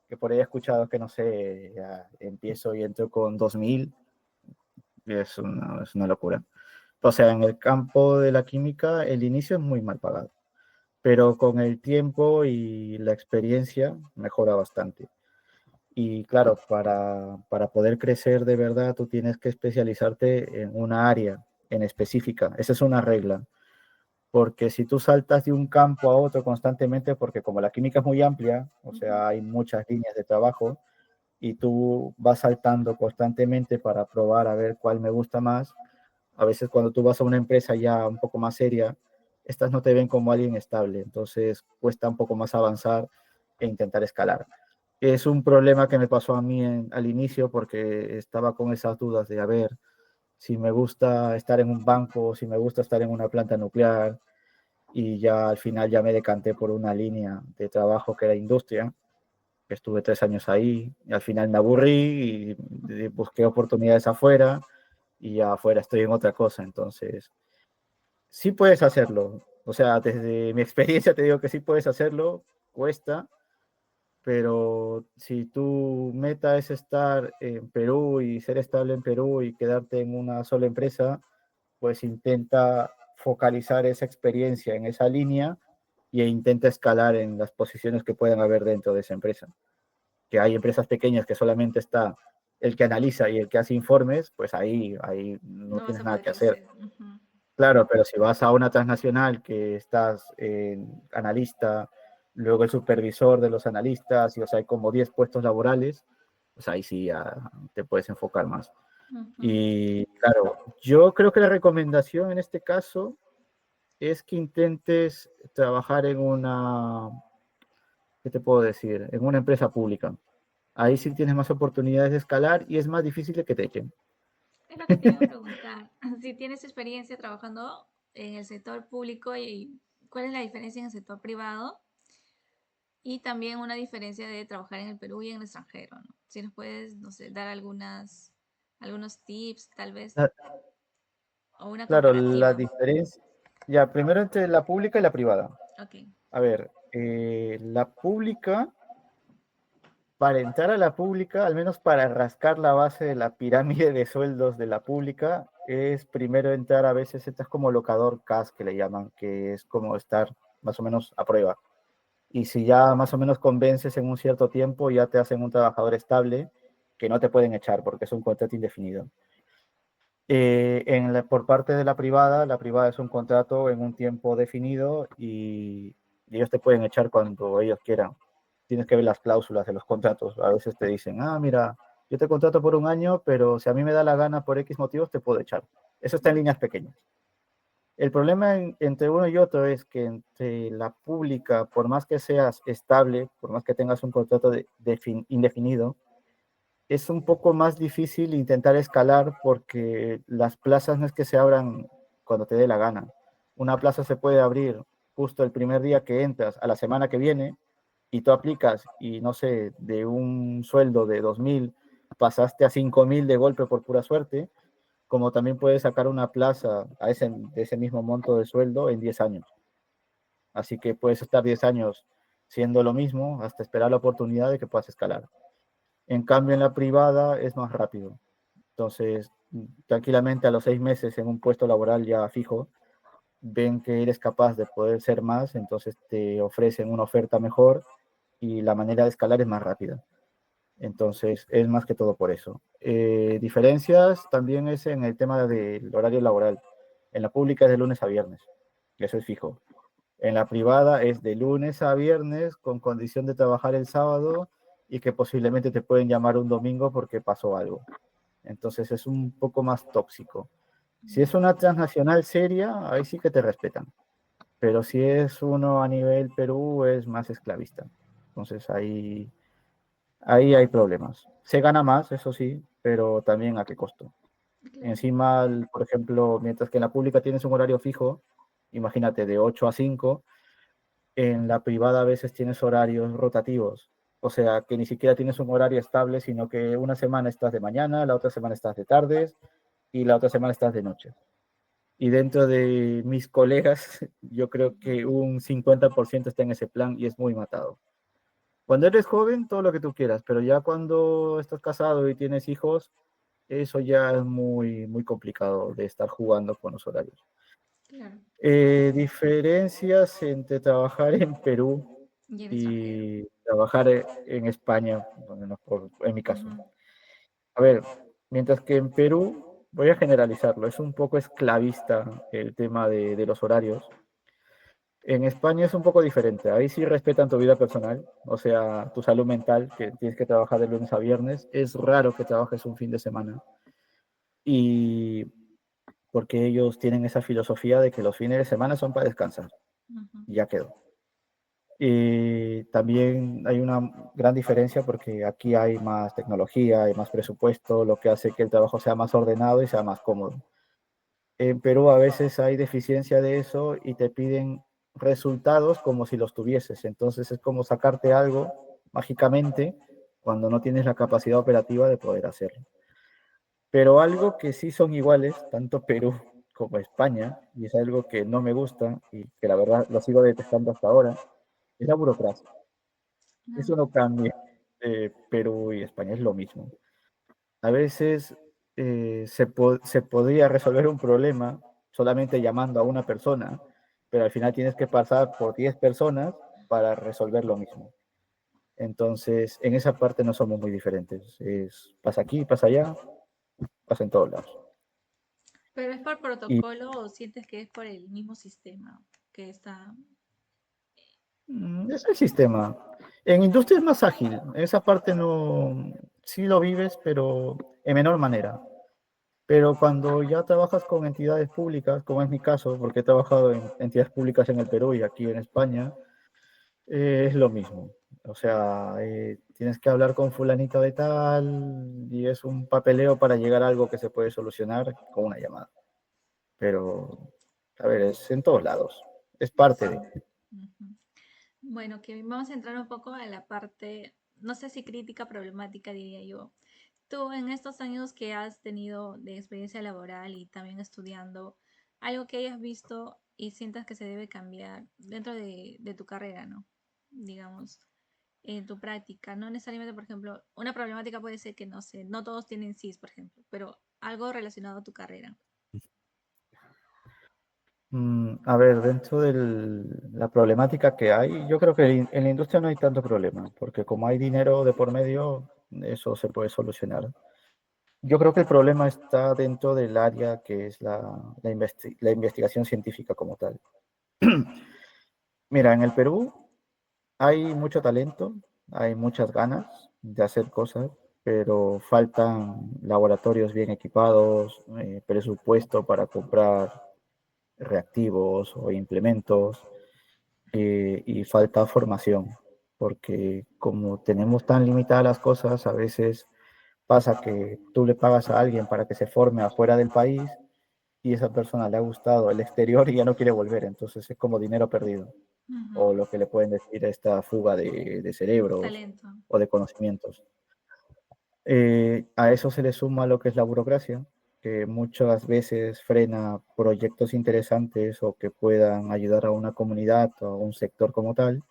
que por ahí he escuchado que, no sé, ya empiezo y entro con 2.000, es una locura. O sea, en el campo de la química, el inicio es muy mal pagado, pero con el tiempo y la experiencia mejora bastante. Y claro, para poder crecer de verdad, tú tienes que especializarte en una área en específica. Esa es una regla. Porque si tú saltas de un campo a otro constantemente, porque como la química es muy amplia, o ujú, sea, hay muchas líneas de trabajo, y tú vas saltando constantemente para probar a ver cuál me gusta más, a veces cuando tú vas a una empresa ya un poco más seria, estas no te ven como alguien estable, entonces cuesta un poco más avanzar e intentar escalar. Es un problema que me pasó a mí al inicio porque estaba con esas dudas de, a ver, si me gusta estar en un banco, si me gusta estar en una planta nuclear, y ya al final ya me decanté por una línea de trabajo que era industria. Estuve 3 años ahí y al final me aburrí y busqué oportunidades afuera y ya afuera estoy en otra cosa. Entonces, sí puedes hacerlo. O sea, desde mi experiencia te digo que sí puedes hacerlo, cuesta, pero si tu meta es estar en Perú y ser estable en Perú y quedarte en una sola empresa, pues intenta focalizar esa experiencia en esa línea e intenta escalar en las posiciones que puedan haber dentro de esa empresa. Que hay empresas pequeñas que solamente está el que analiza y el que hace informes, pues ahí no No vas tienes a nada poder que hacer. crecer. Ujú. Claro, pero si vas a una transnacional que estás en analista, luego el supervisor de los analistas, y o sea, hay como 10 puestos laborales, pues ahí sí ya te puedes enfocar más. Ujú. Y claro, yo creo que la recomendación en este caso es que intentes trabajar en una, ¿qué te puedo decir? En una empresa pública. Ahí sí tienes más oportunidades de escalar y es más difícil de que te echen. Es lo que te iba a preguntar. Si tienes experiencia trabajando en el sector público y cuál es la diferencia en el sector privado y también una diferencia de trabajar en el Perú y en el extranjero, ¿no? Si nos puedes, no sé, dar algunos tips, tal vez, La- o una Claro, la comparativa. diferencia, ya, primero entre la pública y la privada. Ok. A ver, la pública, para entrar a la pública, al menos para rascar la base de la pirámide de sueldos de la pública, es primero entrar a veces, estás como locador CAS que le llaman, que es como estar más o menos a prueba. Y si ya más o menos convences en un cierto tiempo, ya te hacen un trabajador estable que no te pueden echar porque es un contrato indefinido. Por parte de la privada es un contrato en un tiempo definido y ellos te pueden echar cuando ellos quieran. Tienes que ver las cláusulas de los contratos. A veces te dicen, ah, mira, yo te contrato por un año, pero si a mí me da la gana por X motivos, te puedo echar. Eso está en líneas pequeñas. El problema entre uno y otro es que entre la pública, por más que seas estable, por más que tengas un contrato indefinido, es un poco más difícil intentar escalar porque las plazas no es que se abran cuando te dé la gana. Una plaza se puede abrir justo el primer día que entras, a la semana que viene, y tú aplicas y no sé, de un sueldo de 2.000 pasaste a 5.000 de golpe por pura suerte, como también puedes sacar una plaza de ese mismo monto de sueldo en 10 años. Así que puedes estar 10 años siendo lo mismo hasta esperar la oportunidad de que puedas escalar. En cambio, en la privada es más rápido. Entonces, tranquilamente a los 6 meses en un puesto laboral ya fijo, ven que eres capaz de poder ser más, entonces te ofrecen una oferta mejor y la manera de escalar es más rápida. Entonces, es más que todo por eso. Diferencias también es en el tema del horario laboral. En la pública es de lunes a viernes, eso es fijo. En la privada es de lunes a viernes con condición de trabajar el sábado y que posiblemente te pueden llamar un domingo porque pasó algo. Entonces es un poco más tóxico. Si es una transnacional seria, ahí sí que te respetan. Pero si es uno a nivel Perú, es más esclavista. Entonces ahí hay problemas. Se gana más, eso sí, pero también a qué costo. Claro. Encima, por ejemplo, mientras que en la pública tienes un horario fijo, imagínate de 8 a 5, en la privada a veces tienes horarios rotativos. O sea, que ni siquiera tienes un horario estable, sino que una semana estás de mañana, la otra semana estás de tardes y la otra semana estás de noche. Y dentro de mis colegas, yo creo que un 50% está en ese plan y es muy matado. Cuando eres joven, todo lo que tú quieras, pero ya cuando estás casado y tienes hijos, eso ya es muy, muy complicado de estar jugando con los horarios. Claro. Diferencias entre trabajar en Perú Y el extranjero. y trabajar en España, en mi caso. Ujú. A ver, mientras que en Perú, voy a generalizarlo, es un poco esclavista el tema de los horarios. En España es un poco diferente, ahí sí respetan tu vida personal, o sea, tu salud mental, que tienes que trabajar de lunes a viernes. Es raro que trabajes un fin de semana y porque ellos tienen esa filosofía de que los fines de semana son para descansar. Ujú. Y ya quedó. Y también hay una gran diferencia porque aquí hay más tecnología, hay más presupuesto, lo que hace que el trabajo sea más ordenado y sea más cómodo. En Perú a veces hay deficiencia de eso y te piden resultados como si los tuvieses. Entonces es como sacarte algo mágicamente cuando no tienes la capacidad operativa de poder hacerlo. Pero algo que sí son iguales, tanto Perú como España, y es algo que no me gusta y que la verdad lo sigo detestando hasta ahora, es la burocracia. No. Eso no cambia. Perú y España es lo mismo. A veces se podría resolver un problema solamente llamando a una persona, pero al final tienes que pasar por 10 personas para resolver lo mismo. Entonces, en esa parte no somos muy diferentes. Pasa aquí, pasa allá, pasa en todos lados. ¿Pero es por Y protocolo o sientes que es por el mismo sistema que está? es el sistema. En industria es más ágil. Esa parte no, sí lo vives, pero en menor manera. Pero cuando ya trabajas con entidades públicas, como es mi caso, porque he trabajado en entidades públicas en el Perú y aquí en España, es lo mismo. O sea, tienes que hablar con fulanito de tal y es un papeleo para llegar a algo que se puede solucionar con una llamada. Pero, a ver, es en todos lados. Es parte de... Ujú. Bueno, que vamos a entrar un poco a la parte, no sé si crítica, problemática, diría yo. Tú en estos años que has tenido de experiencia laboral y también estudiando, algo que hayas visto y sientas que se debe cambiar dentro de tu carrera, ¿no? Digamos, en tu práctica. No necesariamente, por ejemplo, una problemática puede ser que, no sé, no todos tienen CIS, por ejemplo, pero algo relacionado a tu carrera. A ver, dentro de la problemática que hay, yo creo que en la industria no hay tanto problema, porque como hay dinero de por medio, eso se puede solucionar. Yo creo que el problema está dentro del área que es la investigación científica como tal. Mira, en el Perú hay mucho talento, hay muchas ganas de hacer cosas, pero faltan laboratorios bien equipados, presupuesto para comprar reactivos o implementos, y falta formación, porque como tenemos tan limitadas las cosas, a veces pasa que tú le pagas a alguien para que se forme afuera del país y esa persona le ha gustado el exterior y ya no quiere volver, entonces es como dinero perdido, Ujú. o lo que le pueden decir esta fuga de cerebros Talento. o de conocimientos. A eso se le suma lo que es la burocracia, que muchas veces frena proyectos interesantes o que puedan ayudar a una comunidad o a un sector como tal,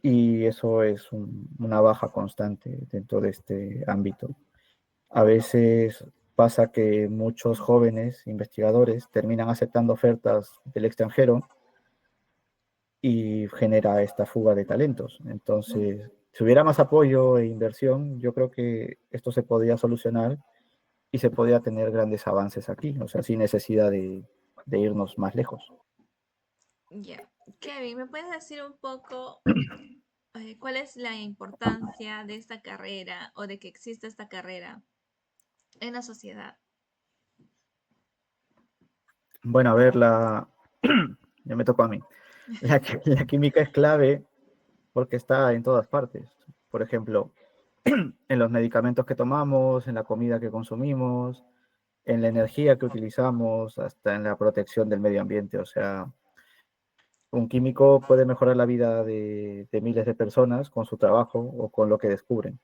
y eso es una baja constante dentro de este ámbito. A veces pasa que muchos jóvenes investigadores terminan aceptando ofertas del extranjero y genera esta fuga de talentos. Entonces, si hubiera más apoyo e inversión, yo creo que esto se podría solucionar y se podría tener grandes avances aquí, o sea, sin necesidad de irnos más lejos. Ya. Kevin, ¿me puedes decir un poco cuál es la importancia de esta carrera o de que exista esta carrera en la sociedad? Bueno, a ver, ya me tocó a mí. La química es clave porque está en todas partes. Por ejemplo, en los medicamentos que tomamos, en la comida que consumimos, en la energía que utilizamos, hasta en la protección del medio ambiente. O sea, un químico puede mejorar la vida de miles de personas con su trabajo o con lo que descubren,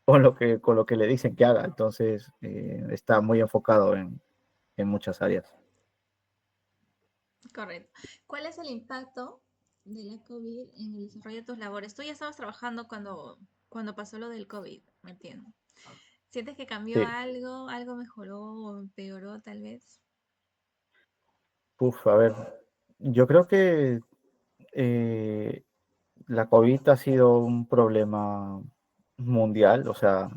con lo que le dicen que haga. Entonces, está muy enfocado en muchas áreas. Correcto. ¿Cuál es el impacto de la COVID en el desarrollo de tus labores? Tú ya estabas trabajando cuando pasó lo del COVID, me entiendo. ¿Sientes que cambió Sí. algo? ¿Algo mejoró o empeoró tal vez? A ver, yo creo que eh, la COVID ha sido un problema mundial, o sea,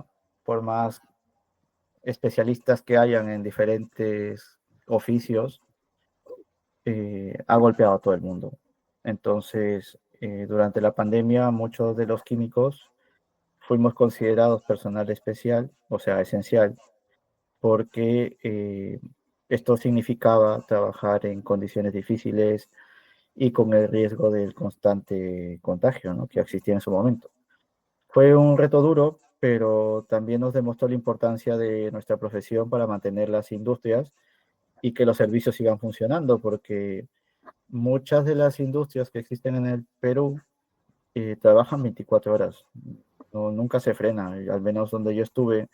por más especialistas que hayan en diferentes oficios, ha golpeado a todo el mundo. Entonces, durante la pandemia, muchos de los químicos fuimos considerados personal especial, o sea, esencial, porque esto significaba trabajar en condiciones difíciles y con el riesgo del constante contagio, ¿no?, que existía en su momento. Fue un reto duro, pero también nos demostró la importancia de nuestra profesión para mantener las industrias y que los servicios sigan funcionando, porque muchas de las industrias que existen en el Perú trabajan 24 horas, no, nunca se frena, y al menos donde yo estuve,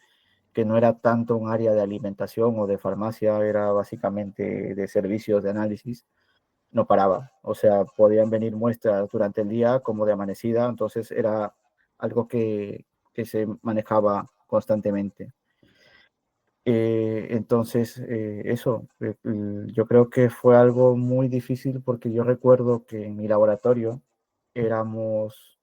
que no era tanto un área de alimentación o de farmacia, era básicamente de servicios de análisis, no paraba. O sea, podían venir muestras durante el día como de amanecida, entonces era algo que se manejaba constantemente. Entonces, eso, yo creo que fue algo muy difícil porque yo recuerdo que en mi laboratorio éramos,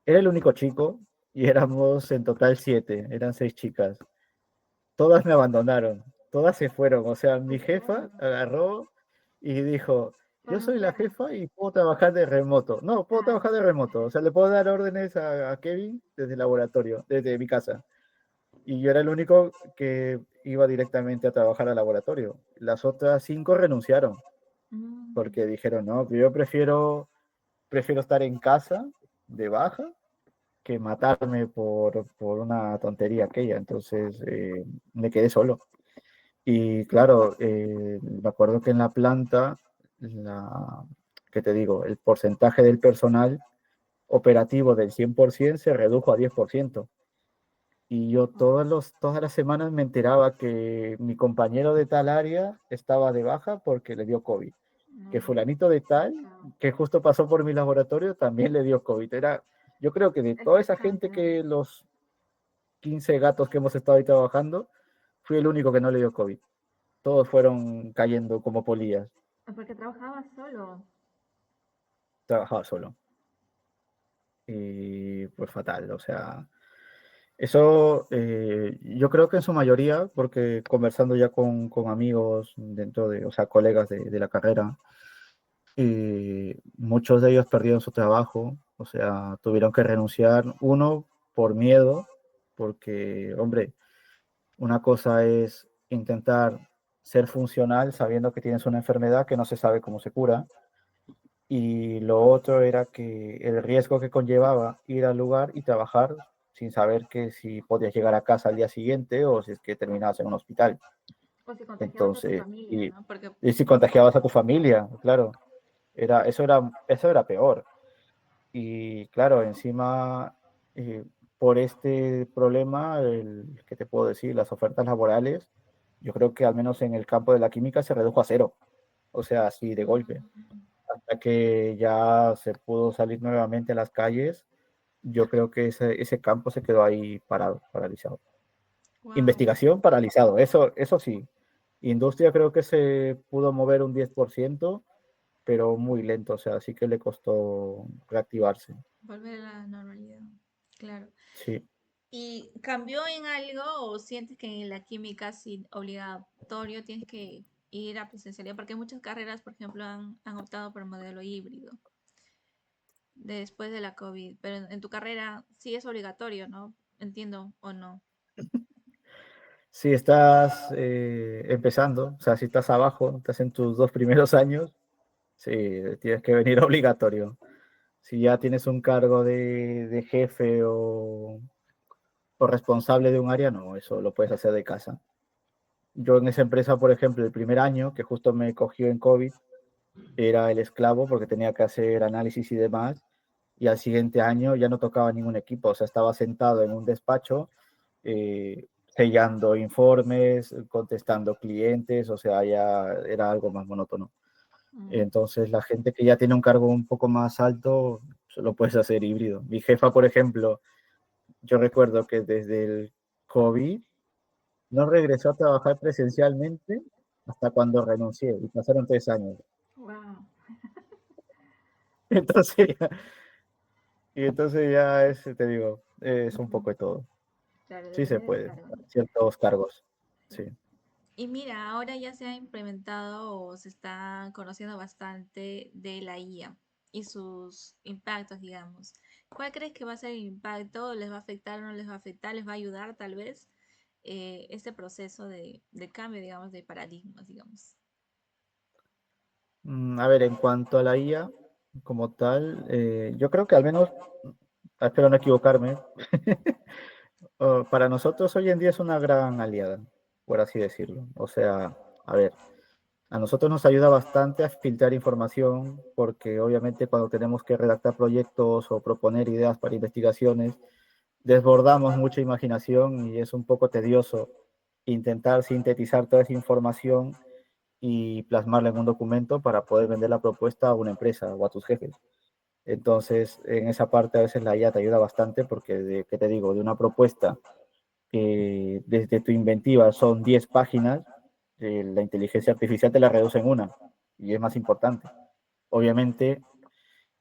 era el único chico y éramos en total 7, eran 6 chicas. Todas me abandonaron, todas se fueron. O sea, mi jefa agarró y dijo, yo soy la Renunciaron. jefa y puedo trabajar de remoto. No, puedo Ah, trabajar de remoto. O sea, le puedo dar órdenes a Kevin desde el laboratorio, desde mi casa. Y yo era el único que iba directamente a trabajar al laboratorio. Las otras 5 renunciaron mm, porque dijeron, no, yo prefiero estar en casa de baja que matarme por una tontería aquella. Entonces me quedé solo. Y claro, me acuerdo que en la planta, ¿qué te digo? El porcentaje del personal operativo del 100% se redujo a 10%. Y yo wow, todas las semanas me enteraba que mi compañero de tal área estaba de baja porque le dio COVID. Que no, fulanito de tal, chao. que justo pasó por mi laboratorio, también le dio COVID. Yo creo que de toda esa gente Estresante. que los 15 gatos que hemos estado ahí trabajando, fui el único que no le dio COVID. Todos fueron cayendo como polillas. Porque trabajaba solo. Trabajaba solo. Y pues fatal, o sea, eso yo creo que en su mayoría, porque conversando ya con amigos dentro de, o sea, colegas de la carrera, muchos de ellos perdieron su trabajo, o sea, tuvieron que renunciar, uno por miedo, porque, hombre, una cosa es intentar ser funcional sabiendo que tienes una enfermedad que no se sabe cómo se cura, y lo otro era que el riesgo que conllevaba ir al lugar y trabajar sin saber que si podías llegar a casa al día siguiente o si es que terminabas en un hospital. O si contagiabas a tu Entonces, familia, ¿no? Porque, y si contagiabas a tu familia, claro, eso era peor. Y claro, encima, por este problema, ¿qué te puedo decir? Las ofertas laborales, yo creo que al menos en el campo de la química se redujo a cero, o sea, así de golpe hasta que ya se pudo salir nuevamente a las calles, yo creo que ese campo se quedó ahí parado, paralizado. wow, Investigación paralizado, eso sí. Industria creo que se pudo mover un 10%, pero muy lento, o sea, sí que le costó reactivarse. volver a la normalidad. Claro. Sí. ¿Y cambió en algo o sientes que en la química sí obligatorio tienes que ir a presencialidad? Porque muchas carreras, por ejemplo, han optado por el modelo híbrido después de la COVID, pero en tu carrera sí es obligatorio, ¿no? Entiendo o no. Si estás empezando, o sea, si estás abajo, estás en tus 2 primeros años, sí, tienes que venir obligatorio. Si ya tienes un cargo de jefe o responsable de un área, no, eso lo puedes hacer de casa. Yo en esa empresa, por ejemplo, el primer año, que justo me cogió en COVID, era el esclavo porque tenía que hacer análisis y demás, y al siguiente año ya no tocaba ningún equipo, o sea, estaba sentado en un despacho, sellando informes, contestando clientes, o sea, ya era algo más monótono. Mm. Entonces, la gente que ya tiene un cargo un poco más alto, lo puedes hacer híbrido. Mi jefa, por ejemplo, yo recuerdo que desde el COVID no regresó a trabajar presencialmente hasta cuando renuncié y pasaron 3 años. Wow. Entonces ya, y entonces ya es, te digo, es un Ujú. poco de todo. Claro, Sí se depende del puede, cargo, ¿no? ciertos cargos. Sí. Sí. Y mira, ahora ya se ha implementado o se está conociendo bastante de la IA y sus impactos, digamos. ¿Cuál crees que va a ser el impacto? ¿Les va a afectar o no les va a afectar? ¿Les va a ayudar tal vez este proceso de cambio, digamos, de paradigmas, digamos? A ver, en cuanto a la IA como tal, yo creo que al menos, espero no equivocarme, para nosotros hoy en día es una gran aliada, por así decirlo. O sea, a ver, a nosotros nos ayuda bastante a filtrar información porque obviamente cuando tenemos que redactar proyectos o proponer ideas para investigaciones, desbordamos mucha imaginación y es un poco tedioso intentar sintetizar toda esa información y plasmarla en un documento para poder vender la propuesta a una empresa o a tus jefes. Entonces, en esa parte a veces la IA te ayuda bastante porque, ¿qué te digo? De una propuesta desde tu inventiva son 10 páginas, la inteligencia artificial te la reduce en una y es más importante. Obviamente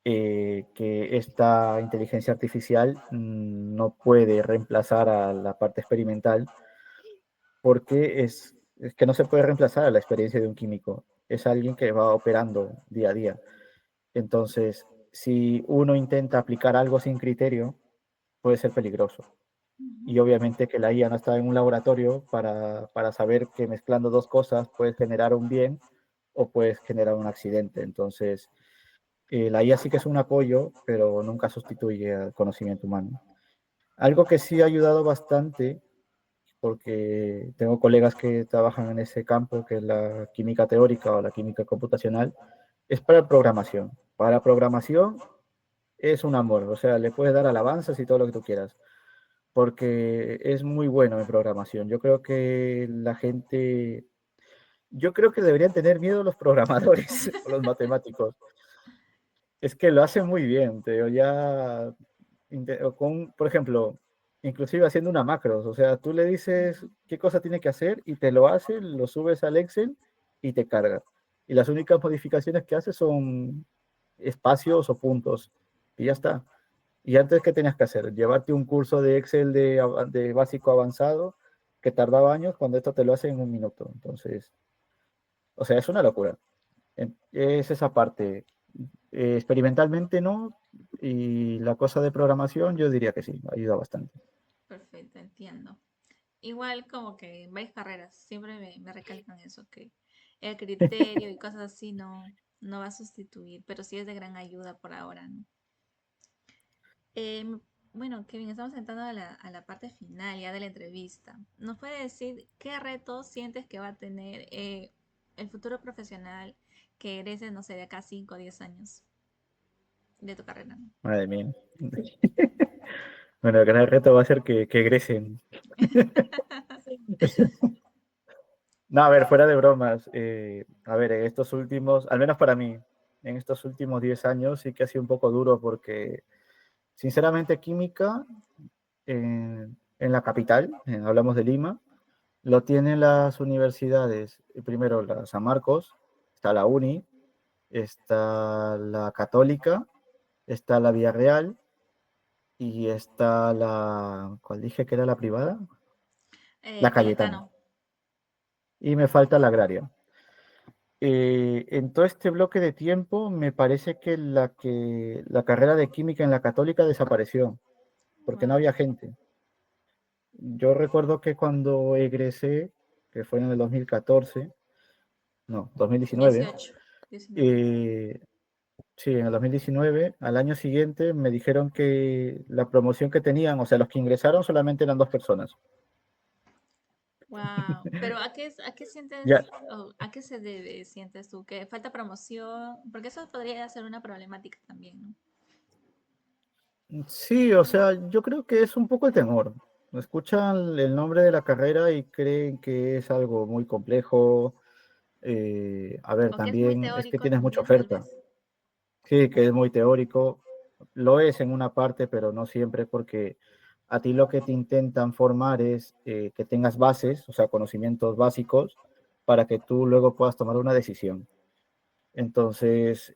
que esta inteligencia artificial no puede reemplazar a la parte experimental porque es que no se puede reemplazar a la experiencia de un químico. Es alguien que va operando día a día. Entonces, si uno intenta aplicar algo sin criterio, puede ser peligroso. Y Ujú. obviamente que la IA no está en un laboratorio para saber que mezclando dos cosas puedes generar un bien o puedes generar un accidente. Entonces, la IA sí que es un apoyo, pero nunca sustituye al conocimiento humano. Algo que sí ha ayudado bastante, porque tengo colegas que trabajan en ese campo, que es la química teórica o la química computacional, es para programación. Para programación es un amor, o sea, le puedes dar alabanzas y todo lo que tú quieras, porque es muy bueno en programación. Yo creo que la gente, yo creo que deberían tener miedo los programadores o los matemáticos. Es que lo hacen muy bien, te digo, ya, con, por ejemplo, inclusive haciendo una macros, o sea, tú le dices Ujú. qué cosa tiene que hacer y te lo hace, lo subes al Excel y te carga. Y las únicas modificaciones que hace son espacios o puntos y ya está. Y antes, ¿qué tenías que hacer? Llevarte un curso de Excel de básico avanzado que tardaba años cuando esto te lo hace en un minuto. Entonces, o sea, es una locura. Es esa parte. Experimentalmente no, y la cosa de programación yo diría que sí, ayuda bastante. Perfecto, entiendo. Igual como que varias carreras, siempre me recalcan eso, que el criterio y cosas así no va a sustituir, pero sí es de gran ayuda por ahora, ¿no? Bueno, Kevin, estamos entrando a la parte final ya de la entrevista. ¿Nos puede decir qué retos sientes que va a tener el futuro profesional que eres, no sé, de acá 5 o 10 años de tu carrera, ¿no? Madre mía. Bueno, el gran reto va a ser que egresen. No, a ver, fuera de bromas, a ver, en estos últimos, al menos para mí, en estos últimos 10 años sí que ha sido un poco duro porque, sinceramente, química en la capital, hablamos de Lima, lo tienen las universidades, primero la San Marcos, está la UNI, está la Católica, está la Villarreal y está la, ¿cuál dije que era la privada? La Cayetana. Cayetano. Y me falta la Agraria. En todo este bloque de tiempo me parece que la carrera de química en la Católica desapareció porque no Wow. había gente. Yo recuerdo que cuando egresé, que fue en el 2014, no, 2019, 18, 19. eh, sí, en el 2019, al año siguiente me dijeron que la promoción que tenían, o sea, los que ingresaron solamente eran dos personas. Wow. Pero a qué Ya, sientes, o a qué se debe, sientes tú? ¿Que falta promoción? Porque eso podría ser una problemática también, ¿no? sí, o sea, yo creo que es un poco el temor. Escuchan el nombre de la carrera y creen que es algo muy complejo. A ver, O que es muy también es que teórico tienes mucha también, tal oferta. vez. Sí, que es muy teórico. Lo es en una parte, pero no siempre, porque a ti lo que te intentan formar es que tengas bases, o sea, conocimientos básicos, para que tú luego puedas tomar una decisión. Entonces,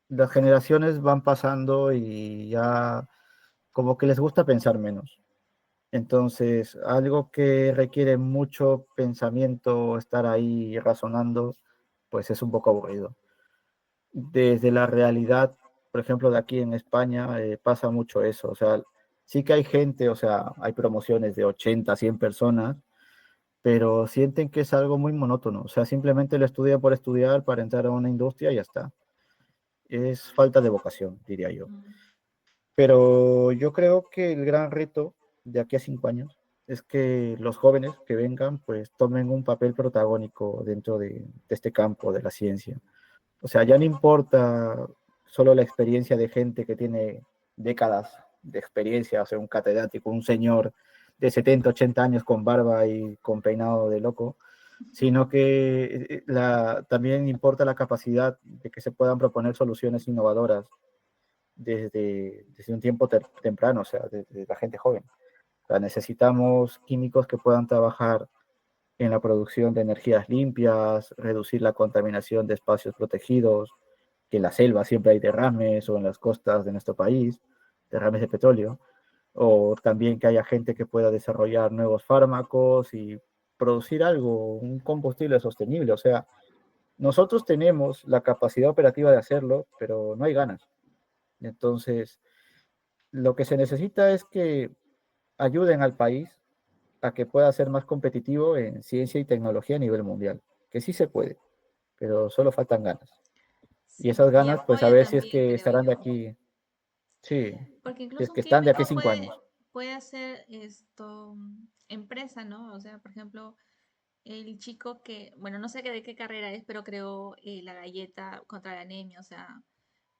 las generaciones van pasando y ya como que les gusta pensar menos. Entonces, algo que requiere mucho pensamiento, estar ahí razonando, pues es un poco aburrido. Desde la realidad, por ejemplo, de aquí en España, pasa mucho eso. O sea, sí que hay gente, o sea, hay promociones de 80, 100 personas, pero sienten que es algo muy monótono. O sea, simplemente lo estudian por estudiar para entrar a una industria y ya está. Es falta de vocación, diría yo. Mm. Pero yo creo que el gran reto de aquí a 5 años es que los jóvenes que vengan, pues tomen un papel protagónico dentro de este campo de la ciencia. O sea, ya no importa solo la experiencia de gente que tiene décadas de experiencia, o sea, un catedrático, un señor de 70, 80 años con barba y con peinado de loco, sino que también importa la capacidad de que se puedan proponer soluciones innovadoras desde un tiempo temprano, o sea, desde la gente joven. O sea, necesitamos químicos que puedan trabajar en la producción de energías limpias, reducir la contaminación de espacios protegidos, que en la selva siempre hay derrames o en las costas de nuestro país, derrames de petróleo, o también que haya gente que pueda desarrollar nuevos fármacos y producir algo, un combustible sostenible. O sea, nosotros tenemos la capacidad operativa de hacerlo, pero no hay ganas. Entonces, lo que se necesita es que ayuden al país a que pueda ser más competitivo en ciencia y tecnología a nivel mundial, que sí se puede, pero solo faltan ganas. Y Sí, esas y ganas, pues a apoyo ver si es también, que creo estarán de yo. aquí, sí, Porque si es incluso un que están de aquí químico 5 años. puede hacer esto, empresa, ¿no? O sea, por ejemplo, el chico que, bueno, no sé de qué carrera es, pero creó la galleta contra la anemia. O sea,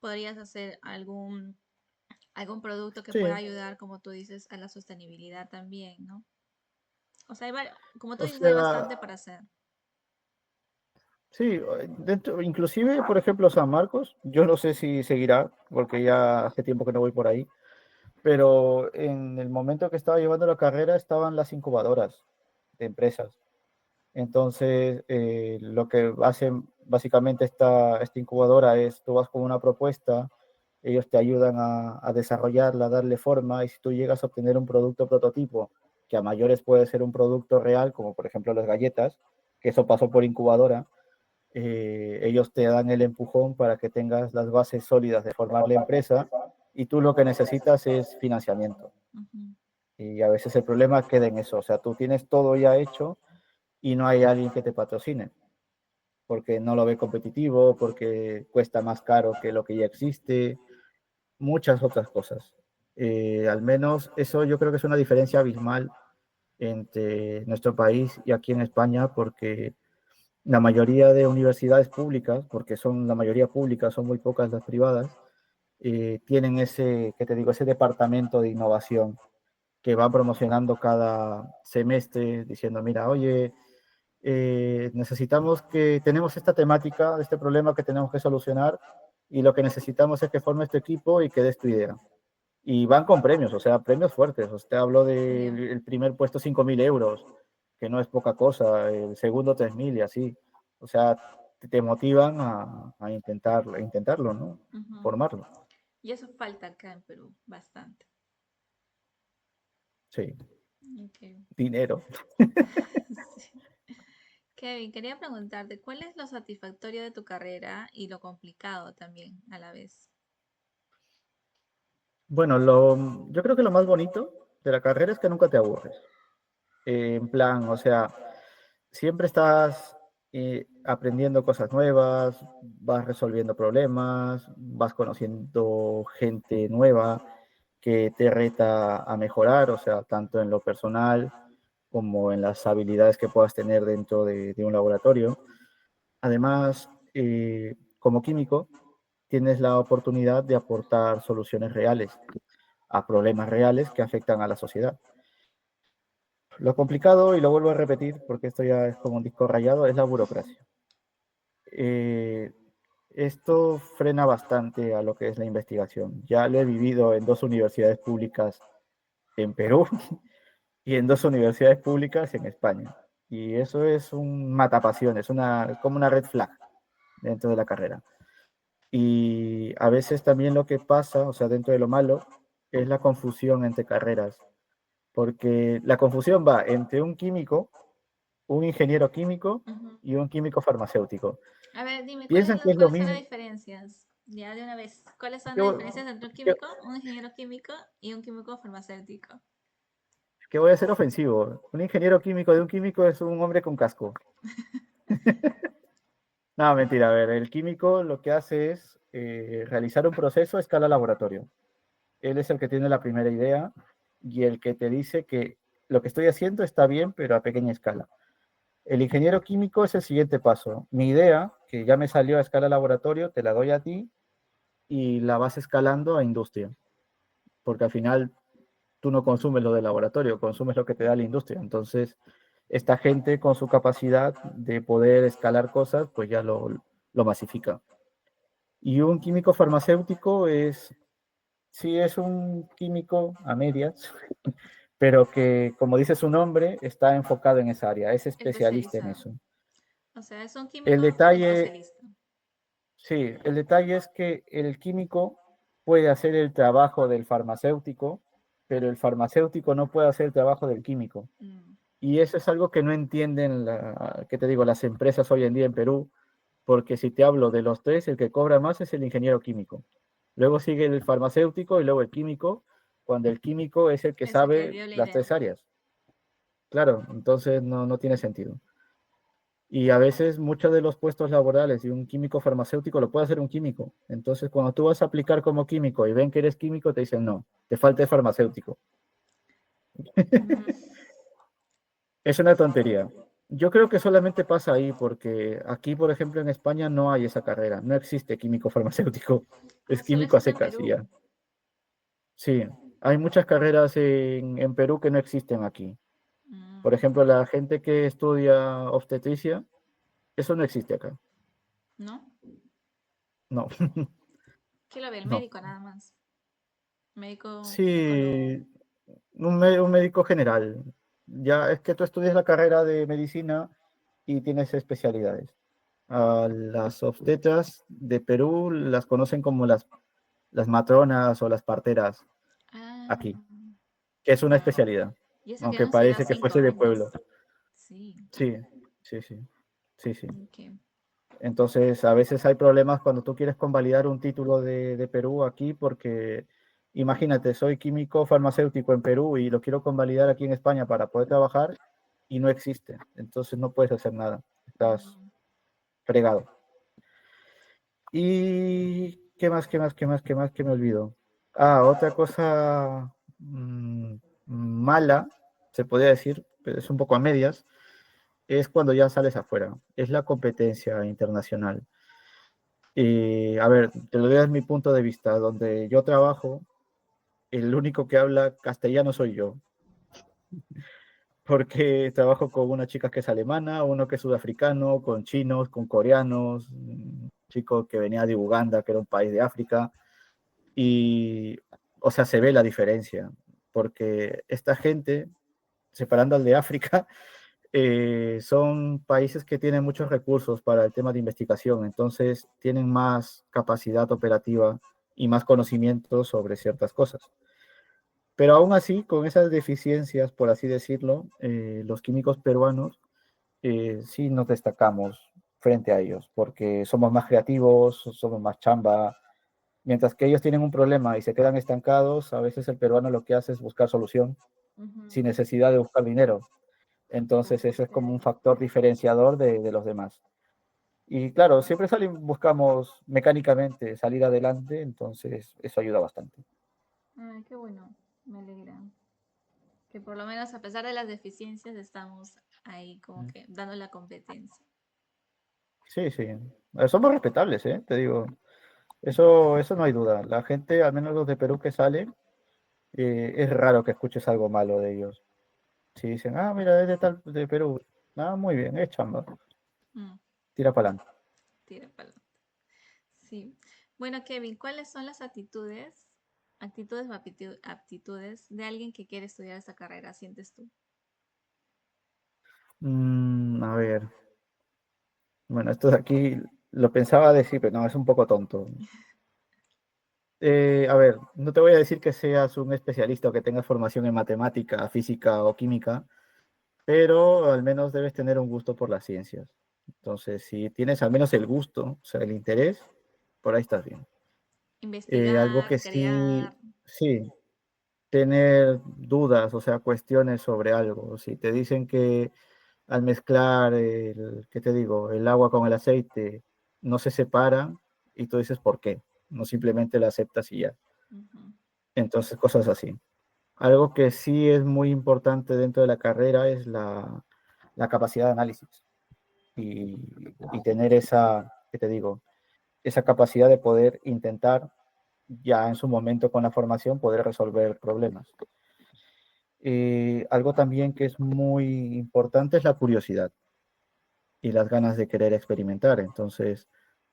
podrías hacer algún producto que pueda Sí, ayudar, como tú dices, a la sostenibilidad también, ¿no? O sea, como tú o dices, hay sea, bastante para hacer. sí, dentro, inclusive, por ejemplo, San Marcos, yo no sé si seguirá, porque ya hace tiempo que no voy por ahí, pero en el momento que estaba llevando la carrera estaban las incubadoras de empresas. Entonces, lo que hacen básicamente esta incubadora es, tú vas con una propuesta, ellos te ayudan a desarrollarla, a darle forma, y si tú llegas a obtener un producto prototipo, que a mayores puede ser un producto real, como por ejemplo las galletas, que eso pasó por incubadora, ellos te dan el empujón para que tengas las bases sólidas de formar la empresa, y tú lo que necesitas es financiamiento. Ujú, Y a veces el problema queda en eso, o sea, tú tienes todo ya hecho y no hay alguien que te patrocine, porque no lo ve competitivo, porque cuesta más caro que lo que ya existe, muchas otras cosas. Al menos eso yo creo que es una diferencia abismal entre nuestro país y aquí en España, porque la mayoría de universidades públicas, porque son la mayoría públicas, son muy pocas las privadas, tienen ese, que te digo, ese departamento de innovación que va promocionando cada semestre diciendo, mira, oye, necesitamos que, tenemos esta temática, este problema que tenemos que solucionar y lo que necesitamos es que formes tu equipo y que des tu idea. Y van con premios, o sea, premios fuertes. O sea, te hablo ya. del primer puesto 5.000 euros, que no es poca cosa, el segundo 3.000 y así. O sea, te motivan a intentarlo, ¿no? Ujú. Formarlo. Y eso falta acá en Perú, bastante. Sí, Ok. dinero. Sí. Kevin, quería preguntarte, ¿cuál es lo satisfactorio de tu carrera y lo complicado también a la vez? Bueno, yo creo que lo más bonito de la carrera es que nunca te aburres. En plan, o sea, siempre estás aprendiendo cosas nuevas, vas resolviendo problemas, vas conociendo gente nueva que te reta a mejorar, o sea, tanto en lo personal como en las habilidades que puedas tener dentro de un laboratorio. Además, como químico, tienes la oportunidad de aportar soluciones reales a problemas reales que afectan a la sociedad. Lo complicado, y lo vuelvo a repetir porque esto ya es como un disco rayado, es la burocracia. Eh, Esto frena bastante a lo que es la investigación. Ya lo he vivido en dos universidades públicas en Perú y en dos universidades públicas en España. Y eso es un matapasiones, como una red flag dentro de la carrera. Y a veces también lo que pasa, o sea, dentro de lo malo, es la confusión entre carreras. Porque la confusión va entre un químico, un ingeniero químico Ujú. y un químico farmacéutico. A ver, dime, Piensan que es lo ¿cuáles son las mismo. diferencias? Ya de una vez, ¿cuáles son las ¿Qué, diferencias entre un qué, químico, un ingeniero químico y un químico farmacéutico? qué voy a ser ofensivo? Un ingeniero químico de un químico es un hombre con casco. No, mentira, a ver, el químico lo que hace es realizar un proceso a escala laboratorio. Él es el que tiene la primera idea y el que te dice que lo que estoy haciendo está bien, pero a pequeña escala. El ingeniero químico es el siguiente paso. Mi idea, que ya me salió a escala laboratorio, te la doy a ti y la vas escalando a industria, porque al final tú no consumes lo del laboratorio, consumes lo que te da la industria. Entonces, esta gente con su capacidad de poder escalar cosas, pues ya lo masifica. Y un químico farmacéutico es, sí, es un químico a medias, pero que, como dice su nombre, está enfocado en esa área, es especialista en Especializado. eso. O sea, es un El químico detalle, especialista. sí, el detalle es que el químico puede hacer el trabajo del farmacéutico, pero el farmacéutico no puede hacer el trabajo del químico. Mm, Y eso es algo que no entienden, ¿qué te digo?, las empresas hoy en día en Perú, porque si te hablo de los tres, el que cobra más es el ingeniero químico. Luego sigue el farmacéutico y luego el químico, cuando el químico es el que es el que sabe dio la las idea. tres áreas. Claro, entonces no tiene sentido. Y a veces muchos de los puestos laborales de un químico farmacéutico lo puede hacer un químico. Entonces, cuando tú vas a aplicar como químico y ven que eres químico, te dicen no, te falta el farmacéutico. Mm, Es una tontería. Yo creo que solamente pasa ahí porque aquí, por ejemplo, en España no hay esa carrera. No existe químico farmacéutico. Es solo químico a existe en secas y Perú. ya. Sí, hay muchas carreras en Perú que no existen aquí. Por Mm, ejemplo, la gente que estudia obstetricia, eso no existe acá. ¿no? No, ¿Qué lo ve el no. médico nada más? Médico ginecólogo. Sí, un médico general. Ya es que tú estudias la carrera de medicina y tienes especialidades. A las obstetras de Perú las conocen como las matronas o las parteras Ah, aquí, que es una wow. especialidad, Y eso que han aunque estudiado parece que cinco fuese de años. pueblo. Sí. Sí, sí, sí, sí, sí. Ok. Entonces, a veces hay problemas cuando tú quieres convalidar un título de Perú aquí, porque imagínate, soy químico farmacéutico en Perú y lo quiero convalidar aquí en España para poder trabajar y no existe. Entonces no puedes hacer nada. Estás Mm, fregado. ¿Y qué más, qué más, qué más, qué más que me olvido? Ah, otra cosa mala, se podría decir, pero es un poco a medias, es cuando ya sales afuera. Es la competencia internacional. Y a ver, te lo doy desde mi punto de vista, donde yo trabajo, el único que habla castellano soy yo, porque trabajo con una chica que es alemana, uno que es sudafricano, con chinos, con coreanos, un chico que venía de Uganda, que era un país de África, y, o sea, se ve la diferencia, porque esta gente, separando al de África, son países que tienen muchos recursos para el tema de investigación, entonces tienen más capacidad operativa y más conocimiento sobre ciertas cosas. Pero aún así, con esas deficiencias, por así decirlo, los químicos peruanos sí nos destacamos frente a ellos, porque somos más creativos, somos más chamba, mientras que ellos tienen un problema y se quedan estancados, a veces el peruano lo que hace es buscar solución ujú. sin necesidad de buscar dinero. Ah, Entonces eso es como un claro. factor diferenciador de los demás. Y claro, siempre buscamos mecánicamente salir adelante, entonces eso ayuda bastante. Ay, qué bueno. Me alegra. Que por lo menos a pesar de las deficiencias estamos ahí como que dando la competencia. Sí, sí. Somos respetables, ¿eh? Te digo. Eso no hay duda. La gente, al menos los de Perú que salen, es raro que escuches algo malo de ellos. Si dicen, ah, mira, es de tal, de Perú. Ah, muy bien, es chamba. Mm, Tira para adelante. tira para adelante. Sí. Bueno, Kevin, ¿cuáles son las actitudes o aptitudes de alguien que quiere estudiar esta carrera, sientes tú? A ver. Bueno, esto de aquí lo pensaba decir, pero no, es un poco tonto. A ver, no te voy a decir que seas un especialista o que tengas formación en matemática, física o química, pero al menos debes tener un gusto por las ciencias. Entonces, si tienes al menos el gusto, o sea, el interés, por ahí estás bien. Algo Investigar, que crear. sí, tener dudas, o sea, cuestiones sobre algo. Si te dicen que al mezclar ¿qué te digo? El agua con el aceite no se separan y tú dices por qué, no simplemente la aceptas y ya. Ujú, Entonces, cosas así. Algo que sí es muy importante dentro de la carrera es la capacidad de análisis y, y tener esa, ¿qué te digo? Esa capacidad de poder intentar ya en su momento con la formación poder resolver problemas. Algo también que es muy importante es la curiosidad y las ganas de querer experimentar. Entonces,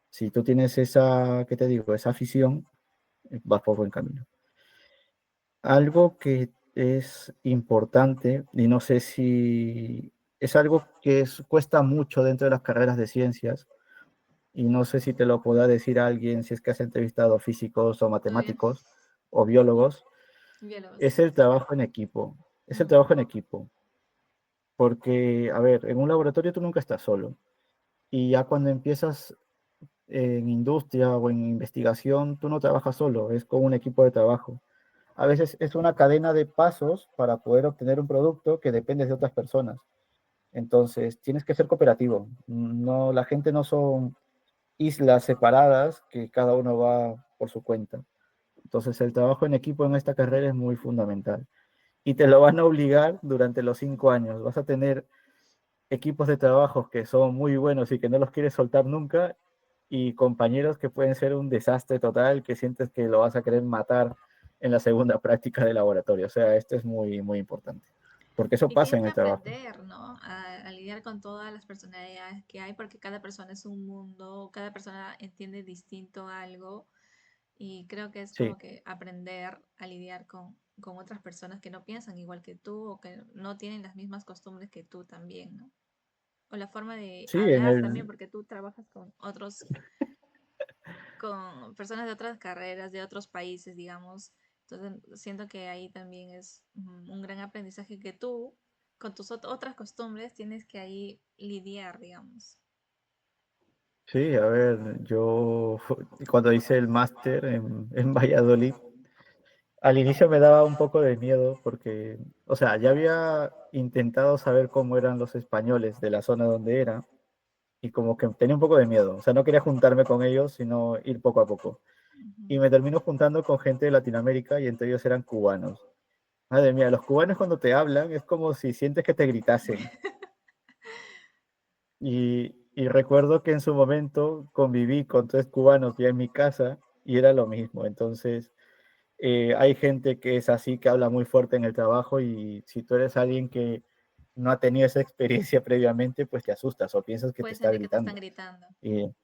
si tú tienes esa, ¿qué te digo? Esa afición, vas por buen camino. Algo que es importante y no sé si es algo que cuesta mucho dentro de las carreras de ciencias y no sé si te lo podrá decir alguien si es que has entrevistado físicos o ¿Todo bien? matemáticos o biólogos, Biólogos. es el trabajo en equipo. Es el Ujú, trabajo en equipo. Porque, a ver, en un laboratorio tú nunca estás solo. Y ya cuando empiezas en industria o en investigación, tú no trabajas solo, es con un equipo de trabajo. A veces es una cadena de pasos para poder obtener un producto que depende de otras personas. Entonces, tienes que ser cooperativo. No, la gente no son islas separadas que cada uno va por su cuenta. Entonces, el trabajo en equipo en esta carrera es muy fundamental. Y te lo van a obligar durante los 5 años. Vas a tener equipos de trabajo que son muy buenos y que no los quieres soltar nunca, y compañeros que pueden ser un desastre total, que sientes que lo vas a querer matar en la segunda práctica de laboratorio. O sea, esto es muy, muy importante, porque eso Y pasa tienes en que el trabajo. aprender, ¿no? A lidiar con todas las personalidades que hay, porque cada persona es un mundo, cada persona entiende distinto algo, y creo que es Sí, como que aprender a lidiar con otras personas que no piensan igual que tú o que no tienen las mismas costumbres que tú también, ¿no? O la forma de sí, en hablar también, el, porque tú trabajas con otros, con personas de otras carreras, de otros países, digamos. Entonces, siento que ahí también es un gran aprendizaje que tú, con tus otras costumbres, tienes que ahí lidiar, digamos. sí, a ver, yo cuando hice el máster en Valladolid, al inicio me daba un poco de miedo porque, o sea, ya había intentado saber cómo eran los españoles de la zona donde era, y como que tenía un poco de miedo. O sea, no quería juntarme con ellos, sino ir poco a poco. Y Ujú. me termino juntando con gente de Latinoamérica y entre ellos eran cubanos. Madre mía, los cubanos cuando te hablan es como si sientes que te gritasen. Y recuerdo que en su momento conviví con 3 cubanos ya en mi casa y era lo mismo. Entonces, hay gente que es así, que habla muy fuerte en el trabajo, y si tú eres alguien que no ha tenido esa experiencia previamente, pues te asustas o piensas que te Puedes está sentir que te están gritando. gritando.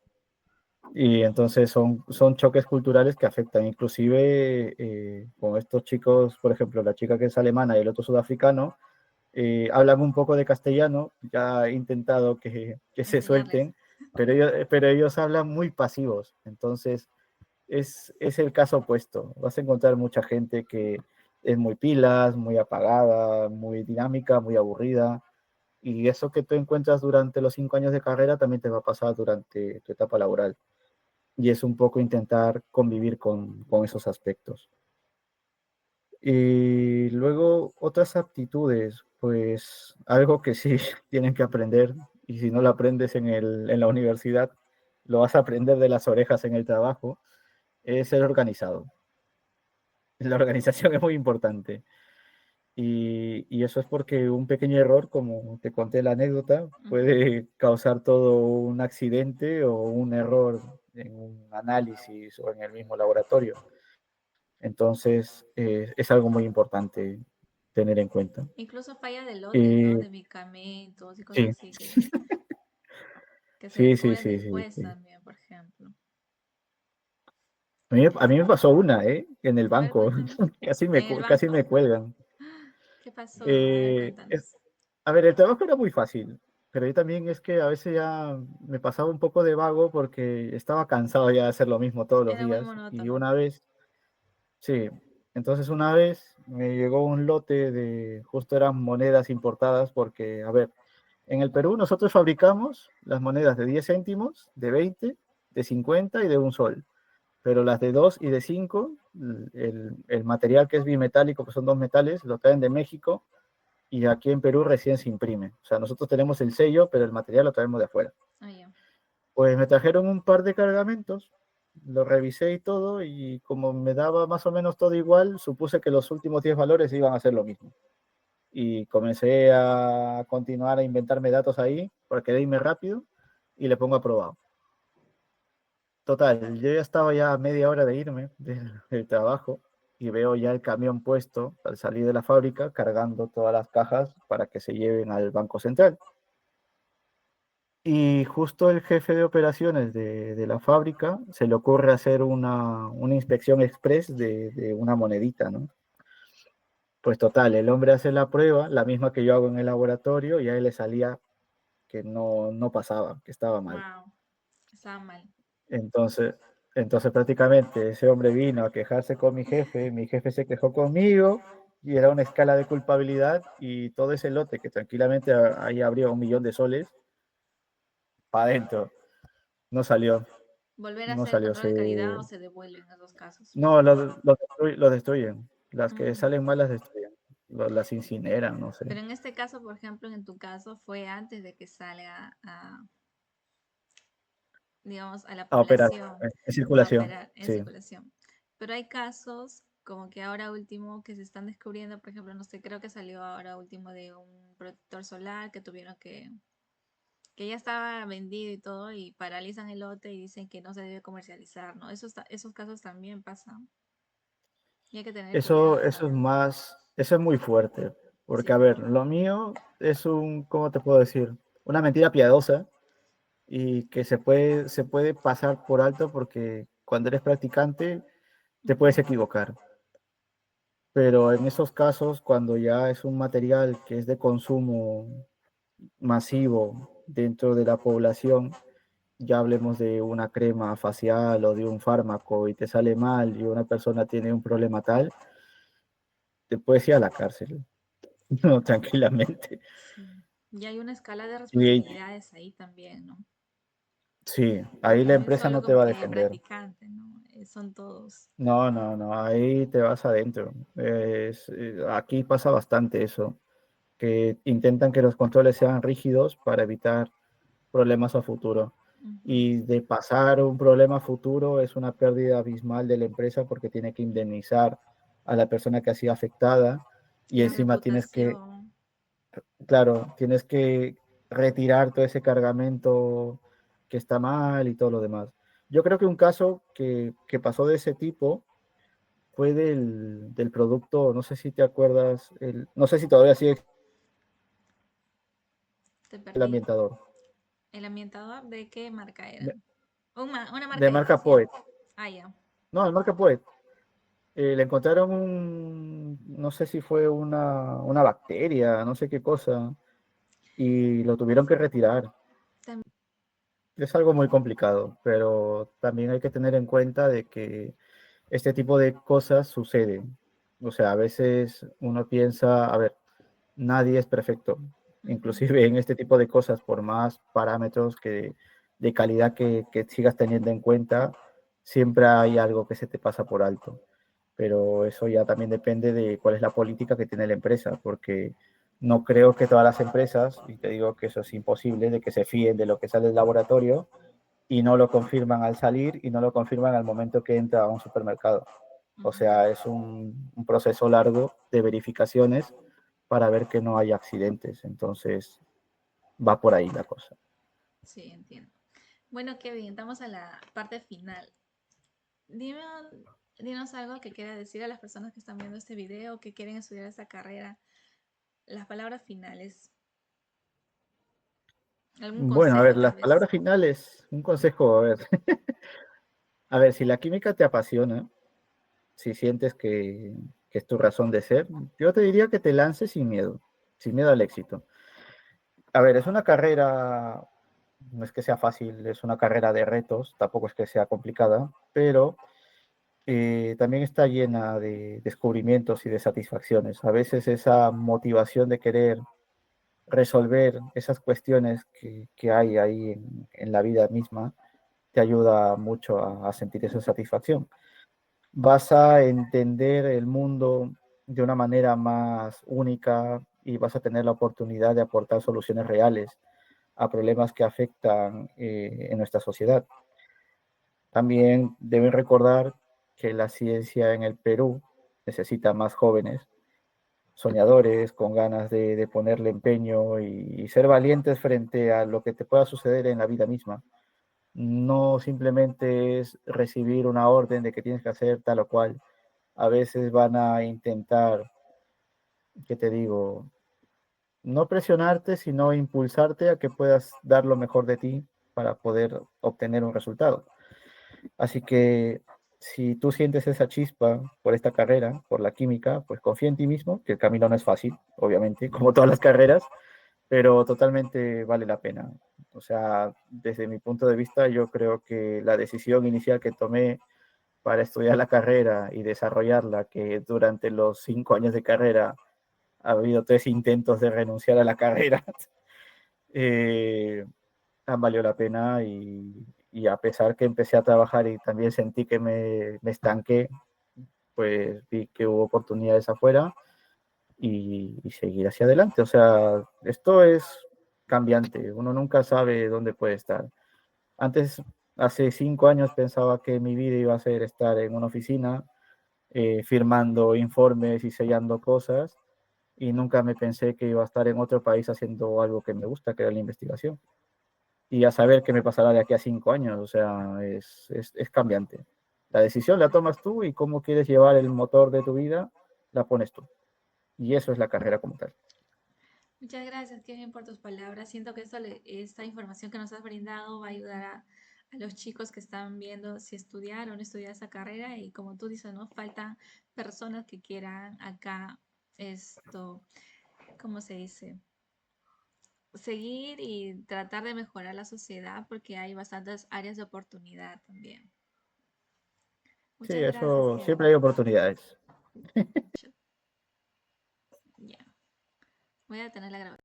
Y, y entonces son choques culturales que afectan. Inclusive con estos chicos, por ejemplo, la chica que es alemana y el otro sudafricano, hablan un poco de castellano, ya he intentado que se Enseñarles. suelten, pero ellos hablan muy pasivos. Entonces es el caso opuesto. Vas a encontrar mucha gente que es muy pilas, muy apagada, muy dinámica, muy aburrida. Y eso que tú encuentras durante los 5 años de carrera también te va a pasar durante tu etapa laboral. Y es un poco intentar convivir con esos aspectos. Y luego otras aptitudes, pues algo que sí tienen que aprender, y si no lo aprendes en la universidad, lo vas a aprender de las orejas en el trabajo, es ser organizado. La organización es muy importante. Y eso es porque un pequeño error, como te conté la anécdota, Ujú. puede causar todo un accidente o un error en un análisis o en el mismo laboratorio. Entonces, es algo muy importante tener en cuenta. Incluso falla de lotes, ¿no? Eh, De medicamentos y cosas sí, así que se sí, sí, descubren sí, sí, después sí. también, por ejemplo. A mí me pasó una, en el A ver, banco. cuéntame. En el Casi banco, me cuelgan. ¿qué pasó? A ver, Eh, es- cuéntanos. a ver, el trabajo era muy fácil, pero yo también es que a veces ya me pasaba un poco de vago porque estaba cansado ya de hacer lo mismo todos los Era muy días. Y monótono. una vez, sí, entonces una vez me llegó un lote de, justo eran monedas importadas porque, a ver, en el Perú nosotros fabricamos las monedas de 10 céntimos, de 20, de 50 y de 1 sol. Pero las de 2 y de 5, el material que es bimetálico, que son dos metales, lo traen de México, y aquí en Perú recién se imprime. O sea, nosotros tenemos el sello, pero el material lo traemos de afuera. Ah, ya. Pues me trajeron un par de cargamentos, lo revisé y todo, y como me daba más o menos todo igual, supuse que los últimos 10 valores iban a ser lo mismo. Y comencé a continuar a inventarme datos ahí, para querer irme rápido, y le pongo aprobado. Total, yo ya estaba ya a media hora de irme del trabajo, y veo ya el camión puesto al salir de la fábrica cargando todas las cajas para que se lleven al Banco Central. Y justo el jefe de operaciones de la fábrica se le ocurre hacer una inspección express de una monedita, ¿no? Pues total, el hombre hace la prueba, la misma que yo hago en el laboratorio, y a él le salía que no pasaba, que estaba mal. Wow, estaba mal. Entonces, entonces prácticamente ese hombre vino a quejarse con mi jefe se quejó conmigo y era una escala de culpabilidad y todo ese lote que tranquilamente ahí habría 1 millón de soles para adentro. No salió, ¿Volver a no hacer el salió. control de calidad o se devuelven en esos casos? No, lo destruyen. Las que Mm. salen mal las destruyen. Las incineran, no sé. Pero en este caso, por ejemplo, en tu caso, fue antes de que salga a, digamos, a la A operar, población en a circulación, operar en sí. circulación. Pero hay casos como que ahora último que se están descubriendo, por ejemplo, no sé, creo que salió ahora último de un protector solar que tuvieron que ya estaba vendido y todo, y paralizan el lote y dicen que no se debe comercializar, ¿no? Esos casos también pasan. Y hay que tener Eso, cuidado eso es también. más, eso es muy fuerte. Porque, Sí. a ver, lo mío es ¿cómo te puedo decir? Una mentira piadosa y que se puede pasar por alto porque cuando eres practicante te Ujú, puedes equivocar. Pero en esos casos, cuando ya es un material que es de consumo masivo dentro de la población, ya hablemos de una crema facial o de un fármaco y te sale mal y una persona tiene un problema tal, te puedes ir a la cárcel, no, tranquilamente. sí. Y hay una escala de Y responsabilidades ahí también, ¿no? sí, ahí Porque la no es empresa solo no te como va a que defender. practicante, ¿no? Son todos. No, no, no, ahí te vas adentro. Aquí pasa bastante eso, que intentan que los controles sean rígidos para evitar problemas a futuro. Ujú. Y de pasar un problema a futuro es una pérdida abismal de la empresa porque tiene que indemnizar a la persona que ha sido afectada y La encima tienes que, reputación. claro, tienes que retirar todo ese cargamento que está mal y todo lo demás. Yo creo que un caso que pasó de ese tipo fue del producto, no sé si te acuerdas, no sé si todavía sigue Te el perdí. ambientador, ¿El ambientador de qué marca era? de, Una marca de marca X, ¿ya? Poet. Ah, ya. No, de marca Poet. Le encontraron no sé si fue una bacteria, no sé qué cosa, y lo tuvieron que retirar. También. Es algo muy complicado, pero también hay que tener en cuenta de que este tipo de cosas suceden. O sea, a veces uno piensa, a ver, nadie es perfecto. Ujú, Inclusive en este tipo de cosas, por más parámetros de calidad que sigas teniendo en cuenta, siempre hay algo que se te pasa por alto. Pero eso ya también depende de cuál es la política que tiene la empresa, porque no creo que todas las empresas, y te digo que eso es imposible, de que se fíen de lo que sale del laboratorio y no lo confirman al salir y no lo confirman al momento que entra a un supermercado. O ujú. sea, es un proceso largo de verificaciones para ver que no hay accidentes. Entonces, va por ahí la cosa. Sí, entiendo. Bueno, Kevin, estamos a la parte final. Dime, dinos algo que quiera decir a las personas que están viendo este video, que quieren estudiar esta carrera. Las palabras finales. ¿Algún Bueno, a consejo ver, tal las vez? palabras finales, un consejo, a ver. A ver, si la química te apasiona, si sientes que es tu razón de ser, yo te diría que te lances sin miedo al éxito. A ver, es una carrera, no es que sea fácil, es una carrera de retos, tampoco es que sea complicada, pero también está llena de descubrimientos y de satisfacciones. A veces esa motivación de querer resolver esas cuestiones que hay ahí en la vida misma te ayuda mucho a sentir esa satisfacción. Vas a entender el mundo de una manera más única y vas a tener la oportunidad de aportar soluciones reales a problemas que afectan en nuestra sociedad. También deben recordar que la ciencia en el Perú necesita más jóvenes, soñadores, con ganas de ponerle empeño y ser valientes frente a lo que te pueda suceder en la vida misma. No simplemente es recibir una orden de que tienes que hacer tal o cual. A veces van a intentar, ¿qué te digo? No presionarte, sino impulsarte a que puedas dar lo mejor de ti para poder obtener un resultado. Así que si tú sientes esa chispa por esta carrera, por la química, pues confía en ti mismo, que el camino no es fácil, obviamente, como todas las carreras, pero totalmente vale la pena. O sea, desde mi punto de vista, yo creo que la decisión inicial que tomé para estudiar la carrera y desarrollarla, que durante los 5 años de carrera ha habido 3 intentos de renunciar a la carrera, eh, han valido la pena y, a pesar que empecé a trabajar y también sentí que me estanqué, pues vi que hubo oportunidades afuera y seguir hacia adelante. O sea, esto es cambiante, uno nunca sabe dónde puede estar. Antes, hace 5 años, pensaba que mi vida iba a ser estar en una oficina firmando informes y sellando cosas, y nunca me pensé que iba a estar en otro país haciendo algo que me gusta, que era la investigación. Y a saber qué me pasará de aquí a 5 años, o sea, es cambiante. La decisión la tomas tú y cómo quieres llevar el motor de tu vida, la pones tú. Y eso es la carrera como tal. Muchas gracias, Kevin, por tus palabras. Siento que esta información que nos has brindado va a ayudar a los chicos que están viendo si estudiar o no estudiar esa carrera. Y como tú dices, ¿no? Faltan personas que quieran acá esto, ¿cómo se dice? Seguir y tratar de mejorar la sociedad porque hay bastantes áreas de oportunidad también. Sí, Muchas gracias, eso Kevin. siempre hay oportunidades. Ya, voy a tener la grabación.